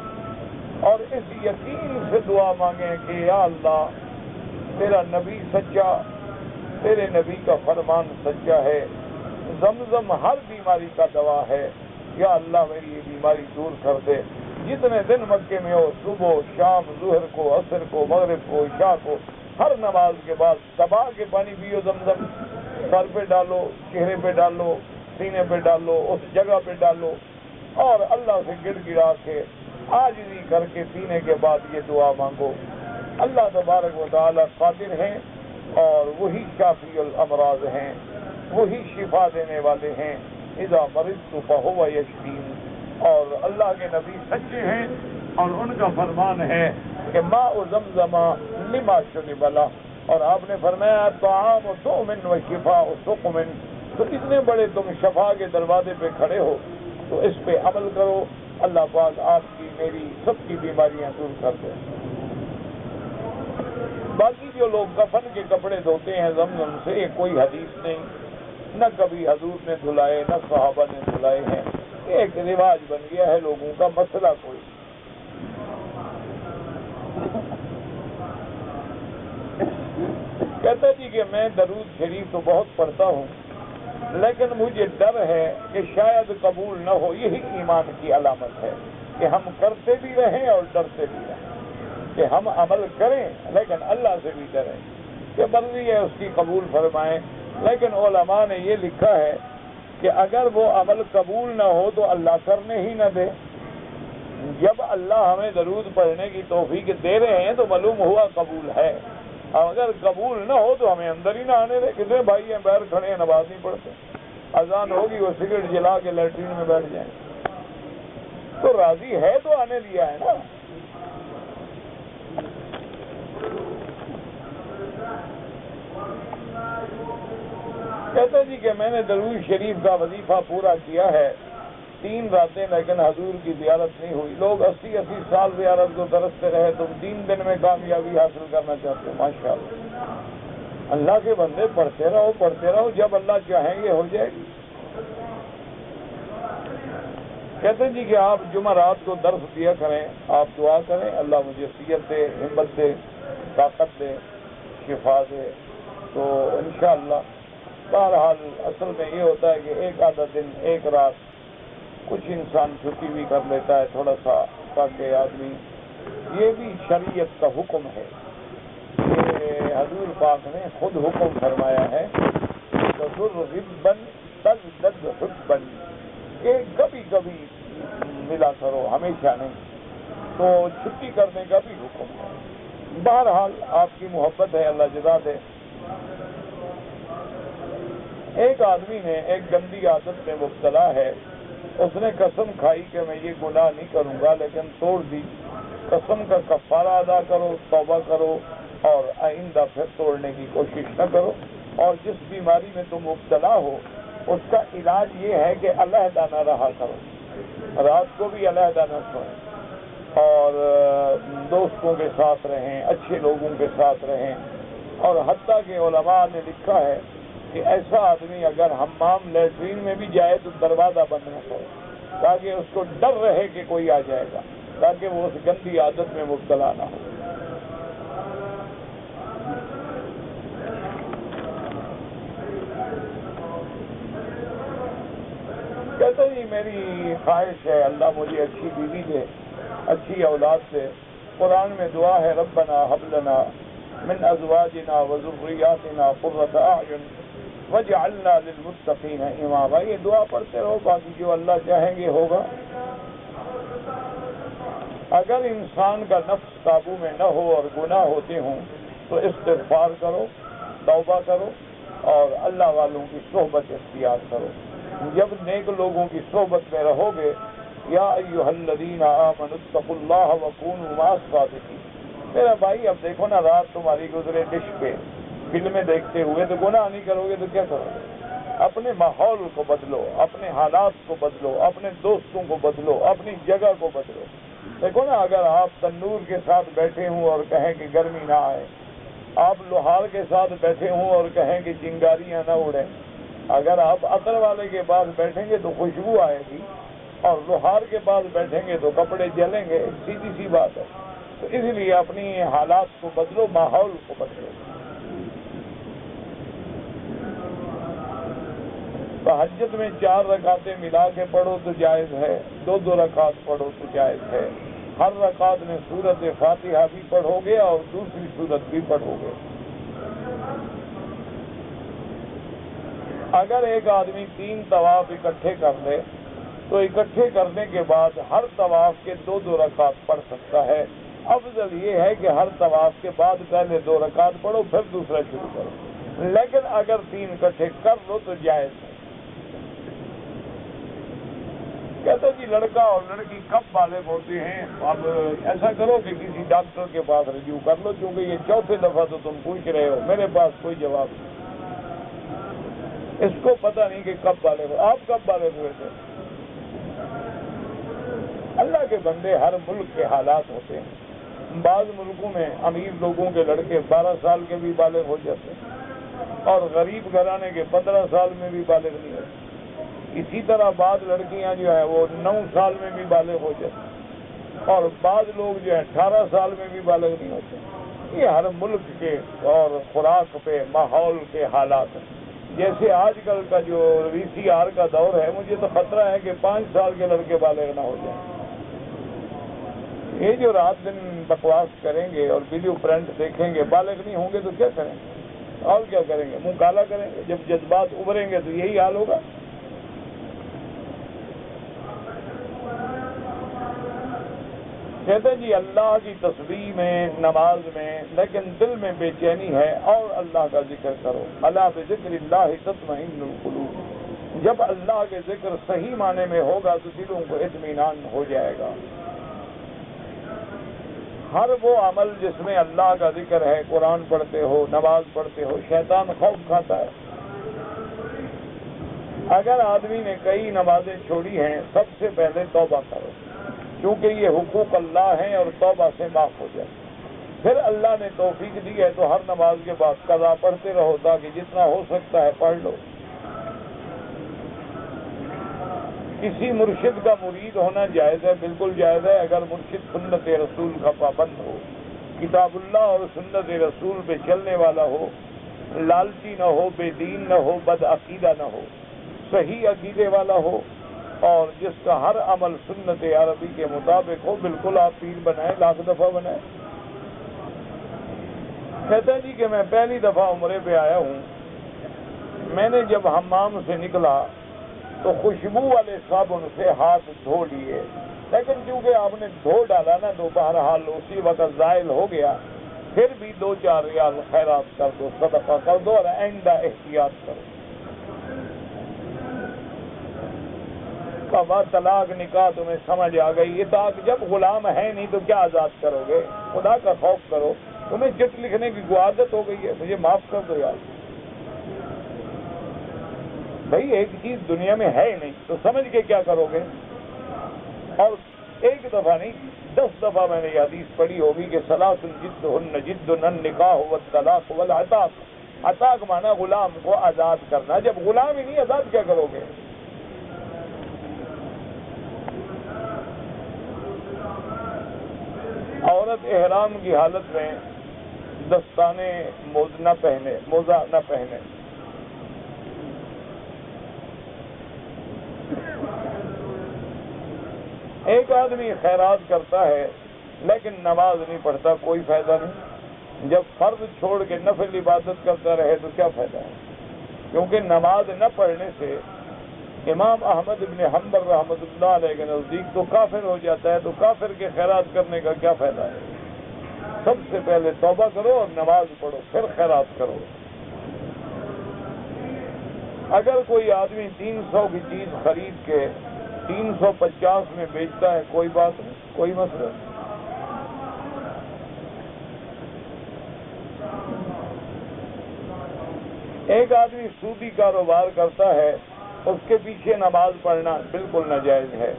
اور اس یقین سے دعا مانگیں کہ یا اللہ تیرا نبی سچا، تیرے نبی کا فرمان سچا ہے، زمزم ہر بیماری کا دوا ہے. یا اللہ میری یہ بیماری دور کر دے. جتنے دن مکے میں ہو، صبح شام ظہر کو عصر کو مغرب کو عشاء کو ہر نماز کے بعد دبا کے پانی پیو. زمزم سر پہ ڈالو، چہرے پہ ڈالو، سینے پہ ڈالو، اس جگہ پہ ڈالو اور اللہ سے گڑ گڑا کے عاجزی کر کے پینے کے بعد یہ دعا مانگو. اللہ تبارک و تعالی قادر ہیں اور وہی شافی الامراض ہیں، وہی شفا دینے والے ہیں۔ اذا مرضت فهو یشفین، اور اللہ کے نبی سچے ہیں اور ان کا فرمان ہے کہ ماء زمزم لما شرب له، اور آپ نے فرمایا طعام تؤمن و شفاء سقم، تو اتنے بڑے تم شفا کے دروازے پہ کھڑے ہو تو اس پہ عمل کرو، اللہ پاک آپ کی میری سب کی بیماریاں دور کر دے۔ باقی جو لوگ کفن کے کپڑے دھوتے ہیں زمزم سے، یہ کوئی حدیث نہیں، نہ کبھی حضور نے دھلائے نہ صحابہ نے دھلائے ہیں، یہ ایک رواج بن گیا ہے لوگوں کا، مسئلہ کوئی۔ کہتا جی کہ میں درود شریف تو بہت پڑھتا ہوں، لیکن مجھے ڈر ہے کہ شاید قبول نہ ہو۔ یہی ایمان کی علامت ہے کہ ہم کرتے بھی رہیں اور ڈرتے بھی رہیں، کہ ہم عمل کریں لیکن اللہ سے بھی ڈریں کہ مرضی ہے اس کی قبول فرمائیں۔ لیکن علماء نے یہ لکھا ہے کہ اگر وہ عمل قبول نہ ہو تو اللہ کرنے ہی نہ دے۔ جب اللہ ہمیں درود پڑھنے کی توفیق دے رہے ہیں تو معلوم ہوا قبول ہے، اگر قبول نہ ہو تو ہمیں اندر ہی نہ آنے دے۔ کتنے بھائی ہیں باہر کھڑے ہیں نماز نہیں پڑھتے، اذان ہوگی وہ سگریٹ جلا کے لیٹرین میں بیٹھ جائیں، تو راضی ہے تو آنے دیا ہے نا۔ کہتے جی کہ میں نے درود شریف کا وظیفہ پورا کیا ہے 3 راتیں، لیکن حضور کی زیارت نہیں ہوئی۔ لوگ 80 سال زیارت کو ترستے رہے، تم 3 دن میں کامیابی حاصل کرنا چاہتے ہو، ماشاءاللہ۔ اللہ کے بندے پڑھتے رہو، جب اللہ چاہیں گے ہو جائے گی۔ کہتے ہیں جی کہ آپ جمعرات کو درس دیا کریں، آپ دعا کریں اللہ مجھے صحت دے، ہمت دے، طاقت دے، شفا دے، تو انشاءاللہ۔ بہرحال اصل میں یہ ہوتا ہے کہ ایک آدھا دن ایک رات کچھ انسان چھٹی بھی کر لیتا ہے تھوڑا سا، تاکہ آدمی، یہ بھی شریعت کا حکم ہے، یہ حضور پاک نے خود حکم فرمایا ہے کہ کبھی کبھی ملا کرو، ہمیشہ نہیں، تو چھٹی کرنے کا بھی حکم ہے۔ بہرحال آپ کی محبت ہے، اللہ جزا دے۔ ایک آدمی نے ایک گندی عادت میں مبتلا ہے، اس نے قسم کھائی کہ میں یہ گناہ نہیں کروں گا، لیکن توڑ دی۔ قسم کا کفارہ ادا کرو، توبہ کرو، اور آئندہ پھر توڑنے کی کوشش نہ کرو۔ اور جس بیماری میں تم مبتلا ہو اس کا علاج یہ ہے کہ علیحدہ نہ رہا کرو، رات کو بھی علیحدہ نہ سوئیں، اور دوستوں کے ساتھ رہیں، اچھے لوگوں کے ساتھ رہیں۔ اور حتیٰ کہ علماء نے لکھا ہے کہ ایسا آدمی اگر حمام لیٹرین میں بھی جائے تو دروازہ بند نہ کرے، تاکہ اس کو ڈر رہے کہ کوئی آ جائے گا، تاکہ وہ اس گندی عادت میں مبتلا نہ ہو۔ کہتے جی میری خواہش ہے اللہ مجھے اچھی بیوی دے، اچھی اولاد دے۔ قرآن میں دعا ہے ربنا ہب لنا من ازواجنا وذریاتنا قرۃ اعین وجعلنا للمتقین اماما۔ یہ دعا پڑھتے رہو، باقی جو اللہ چاہیں گے ہوگا۔ اگر انسان کا نفس قابو میں نہ ہو اور گناہ ہوتے ہوں تو استغفار کرو، توبہ کرو، اور اللہ والوں کی صحبت اختیار کرو۔ جب نیک لوگوں کی صحبت میں رہو گے، یا ایھا الذین آمنوا اتقوا اللہ وکونوا مع الصادقین۔ میرا بھائی اب دیکھو نا، رات تمہاری گزرے ڈش پہ فلمیں دیکھتے ہوئے، تو گناہ نہیں کرو گے تو کیا کرو گے؟ اپنے ماحول کو بدلو، اپنے حالات کو بدلو، اپنے دوستوں کو بدلو، اپنی جگہ کو بدلو۔ دیکھو نا، اگر آپ تندور کے ساتھ بیٹھے ہوں اور کہیں کہ گرمی نہ آئے، آپ لوہار کے ساتھ بیٹھے ہوں اور کہیں کہ چنگاریاں نہ اڑیں، اگر آپ عطر والے کے پاس بیٹھیں گے تو خوشبو آئے گی، اور لوہار کے پاس بیٹھیں گے تو کپڑے جلیں گے، سیدھی سی بات ہے۔ تو اس لیے اپنی حالات کو بدلو، ماحول کو بدلو۔ تہجد میں 4 رکعتیں ملا کے پڑھو تو جائز ہے، 2 رکعت پڑھو تو جائز ہے۔ ہر رکعت میں سورۃ فاتحہ بھی پڑھو گے اور دوسری سورت بھی پڑھو گے۔ اگر ایک آدمی 3 طواف اکٹھے کر لے تو اکٹھے کرنے کے بعد ہر طواف کے 2 رکعت پڑھ سکتا ہے۔ افضل یہ ہے کہ ہر طواف کے بعد پہلے 2 رکعت پڑھو پھر دوسرا شروع کرو، لیکن اگر 3 اکٹھے کر لو تو جائز ہے۔ کہتے جی لڑکا اور لڑکی کب بالغ ہوتے ہیں؟ اب ایسا کرو کہ کسی ڈاکٹر کے پاس رجوع کر لو، کیونکہ یہ 4تھی دفعہ تو تم پوچھ رہے ہو، میرے پاس کوئی جواب نہیں، اس کو پتہ نہیں کہ کب بالغ ہو۔ آپ کب بالغ ہوئے تھے؟ اللہ کے بندے، ہر ملک کے حالات ہوتے ہیں۔ بعض ملکوں میں امیر لوگوں کے لڑکے 12 سال کے بھی بالغ ہو جاتے ہیں اور غریب گھرانے کے 15 سال میں بھی بالغ نہیں ہوتے۔ اسی طرح بعض لڑکیاں جو ہیں وہ 9 سال میں بھی بالغ ہو جاتی ہیں اور بعض لوگ جو ہیں 18 سال میں بھی بالغ نہیں ہوتے۔ یہ ہر ملک کے اور خوراک پہ، ماحول کے حالات ہیں۔ جیسے آج کل کا جو VCR کا دور ہے، مجھے تو خطرہ ہے کہ 5 سال کے لڑکے بالغ نہ ہو جائیں۔ یہ جو رات دن بکواس کریں گے اور ویڈیو پرنٹ دیکھیں گے، بالغ نہیں ہوں گے تو کیا کریں گے؟ اور کیا کریں گے؟ منہ کالا کریں گے۔ جب جذبات ابھریں گے تو یہی حال ہوگا۔ کہتے جی اللہ کی تسبیح میں، نماز میں، لیکن دل میں بے چینی ہے، اور اللہ کا ذکر کرو۔ الا بذکر اللہ تطمئن القلوب۔ جب اللہ کے ذکر صحیح معنی میں ہوگا تو دلوں کو اطمینان ہو جائے گا۔ ہر وہ عمل جس میں اللہ کا ذکر ہے، قرآن پڑھتے ہو، نماز پڑھتے ہو، شیطان خوف کھاتا ہے۔ اگر آدمی نے کئی نمازیں چھوڑی ہیں، سب سے پہلے توبہ کرو، کیونکہ یہ حقوق اللہ ہیں اور توبہ سے معاف ہو جائے۔ پھر اللہ نے توفیق دی ہے تو ہر نماز کے بعد قضا پڑھتے رہو، تاکہ جتنا ہو سکتا ہے پڑھ لو۔ کسی مرشد کا مرید ہونا جائز ہے، بالکل جائز ہے، اگر مرشد سنت رسول کا پابند ہو، کتاب اللہ اور سنت رسول پہ چلنے والا ہو، لالچی نہ ہو، بے دین نہ ہو، بد عقیدہ نہ ہو، صحیح عقیدے والا ہو، اور جس کا ہر عمل سنت عربی کے مطابق ہو۔ بالکل آپ پیر بنائیں، 1,00,000 دفعہ بنائیں۔ کہتا جی کہ میں پہلی دفعہ عمرے پہ آیا ہوں، میں نے جب حمام سے نکلا تو خوشبو والے صابن سے ہاتھ دھو لیے، لیکن کیونکہ آپ نے دھو ڈالا نا تو بہرحال اسی وقت زائل ہو گیا۔ پھر بھی 2-4 ریال خیرات کر دو، صدقہ کر دو، اور آئندہ احتیاط کرو۔ بابا طلاق نکاح تمہیں سمجھ آ گئی، اطاعت جب غلام ہے نہیں تو کیا آزاد کرو گے؟ خدا کا خوف کرو۔ تمہیں چٹ لکھنے کی عادت ہو گئی ہے، مجھے معاف کر دو یار۔ بھائی ایک چیز دنیا میں ہے نہیں تو سمجھ کے کیا کرو گے؟ اور ایک دفعہ نہیں 10 دفعہ میں نے یہ حدیث پڑھی ہوگی کہ ثلاث جدہن جد النکاح والطلاق والعتاق۔ عتاق مانا غلام کو آزاد کرنا، جب غلام ہی نہیں آزاد کیا کرو گے؟ عورت احرام کی حالت میں دستانے موزہ نہ پہنے۔ ایک آدمی خیرات کرتا ہے لیکن نماز نہیں پڑھتا، کوئی فائدہ نہیں۔ جب فرض چھوڑ کے نفل عبادت کرتا رہے تو کیا فائدہ ہے؟ کیونکہ نماز نہ پڑھنے سے امام احمد بن حنبل رحمۃ اللہ علیہ کے نزدیک تو کافر ہو جاتا ہے، تو کافر کے خیرات کرنے کا کیا فائدہ ہے؟ سب سے پہلے توبہ کرو اور نماز پڑھو، پھر خیرات کرو۔ اگر کوئی آدمی 300 کی چیز خرید کے 350 میں بیچتا ہے، کوئی بات نہیں، کوئی مسئلہ نہیں۔ ایک آدمی سودی کاروبار کرتا ہے، اس کے پیچھے نماز پڑھنا بالکل ناجائز ہے۔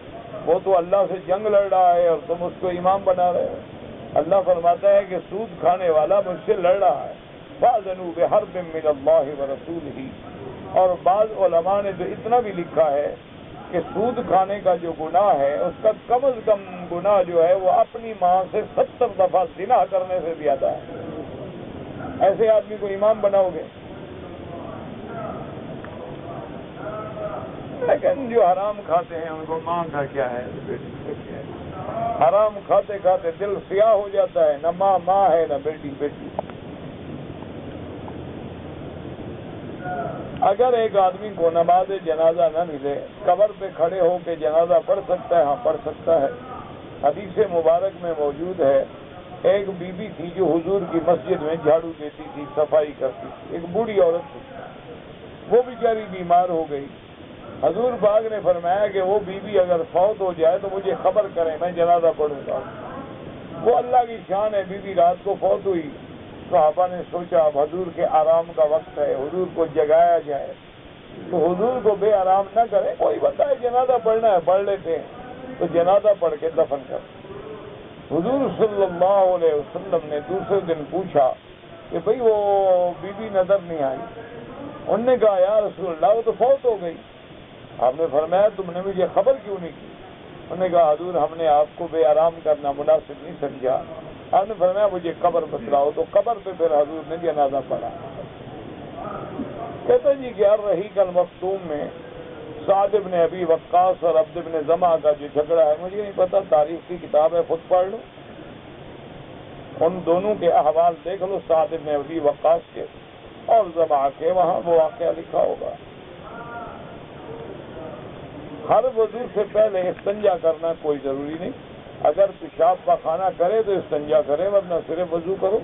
وہ تو اللہ سے جنگ لڑ رہا ہے اور تم اس کو امام بنا رہے ہو۔ اللہ فرماتا ہے کہ سود کھانے والا مجھ سے لڑ رہا ہے، فَأْذَنُوا بِحَرْبٍ مِّنَ اللَّهِ وَرَسُولِهِ۔ اور بعض علماء نے تو اتنا بھی لکھا ہے کہ سود کھانے کا جو گناہ ہے اس کا کم از کم گناہ جو ہے وہ اپنی ماں سے 70 دفعہ زنا کرنے سے زیادہ ہے۔ ایسے آدمی کو امام بناؤ گے؟ لیکن جو حرام کھاتے ہیں ان کو ماں کا کیا ہے، بیٹی کا کیا ہے؟ حرام کھاتے کھاتے دل سیاہ ہو جاتا ہے، نہ ماں ماں ہے نہ بیٹی بیٹی۔ اگر ایک آدمی کو نماز جنازہ نہ ملے، قبر پہ کھڑے ہو کے جنازہ پڑھ سکتا ہے؟ ہاں پڑھ سکتا ہے۔ حدیث مبارک میں موجود ہے ایک بی بی تھی جو حضور کی مسجد میں جھاڑو دیتی تھی، صفائی کرتی تھی، ایک بوڑھی عورت تھی، وہ بیچاری بیمار ہو گئی۔ حضور پاک نے فرمایا کہ وہ بی بی اگر فوت ہو جائے تو مجھے خبر کریں، میں جنازہ پڑھوں گا۔ وہ اللہ کی شان ہے، بی بی رات کو فوت ہوئی۔ صحابہ نے سوچا اب حضور کے آرام کا وقت ہے، حضور کو جگایا جائے، تو حضور کو بے آرام نہ کرے، کوئی بتائے جنازہ پڑھنا ہے پڑھ لیتے ہیں، تو جنازہ پڑھ کے دفن کر۔ حضور صلی اللہ علیہ وسلم نے دوسرے دن پوچھا کہ بھئی وہ بی بی نظر نہیں آئی۔ انہوں نے کہا یا رسول اللہ وہ تو فوت ہو گئی۔ آپ نے فرمایا تم نے مجھے خبر کیوں نہیں کی؟ انہوں نے کہا حضور ہم نے آپ کو بے آرام کرنا مناسب نہیں سمجھا۔ آپ نے فرمایا مجھے قبر بتلاؤ، تو قبر پہ پھر حضور نے جنازہ پڑھا۔ کہتے جی کہ الرحیق المختوم میں سعد بن ابی وقاص اور عبد بن زمعہ کا جو جھگڑا ہے، مجھے نہیں پتا، تاریخ کی کتاب ہے، خود پڑھ لو، ان دونوں کے احوال دیکھ لو، سعد بن ابی وقاص کے اور زمعہ کے، وہاں وہ واقعہ لکھا ہوگا۔ ہر وضو سے پہلے استنجا کرنا کوئی ضروری نہیں، اگر پیشاب کا کھانا کرے تو استنجا کرے، ورنہ صرف وضو کرو۔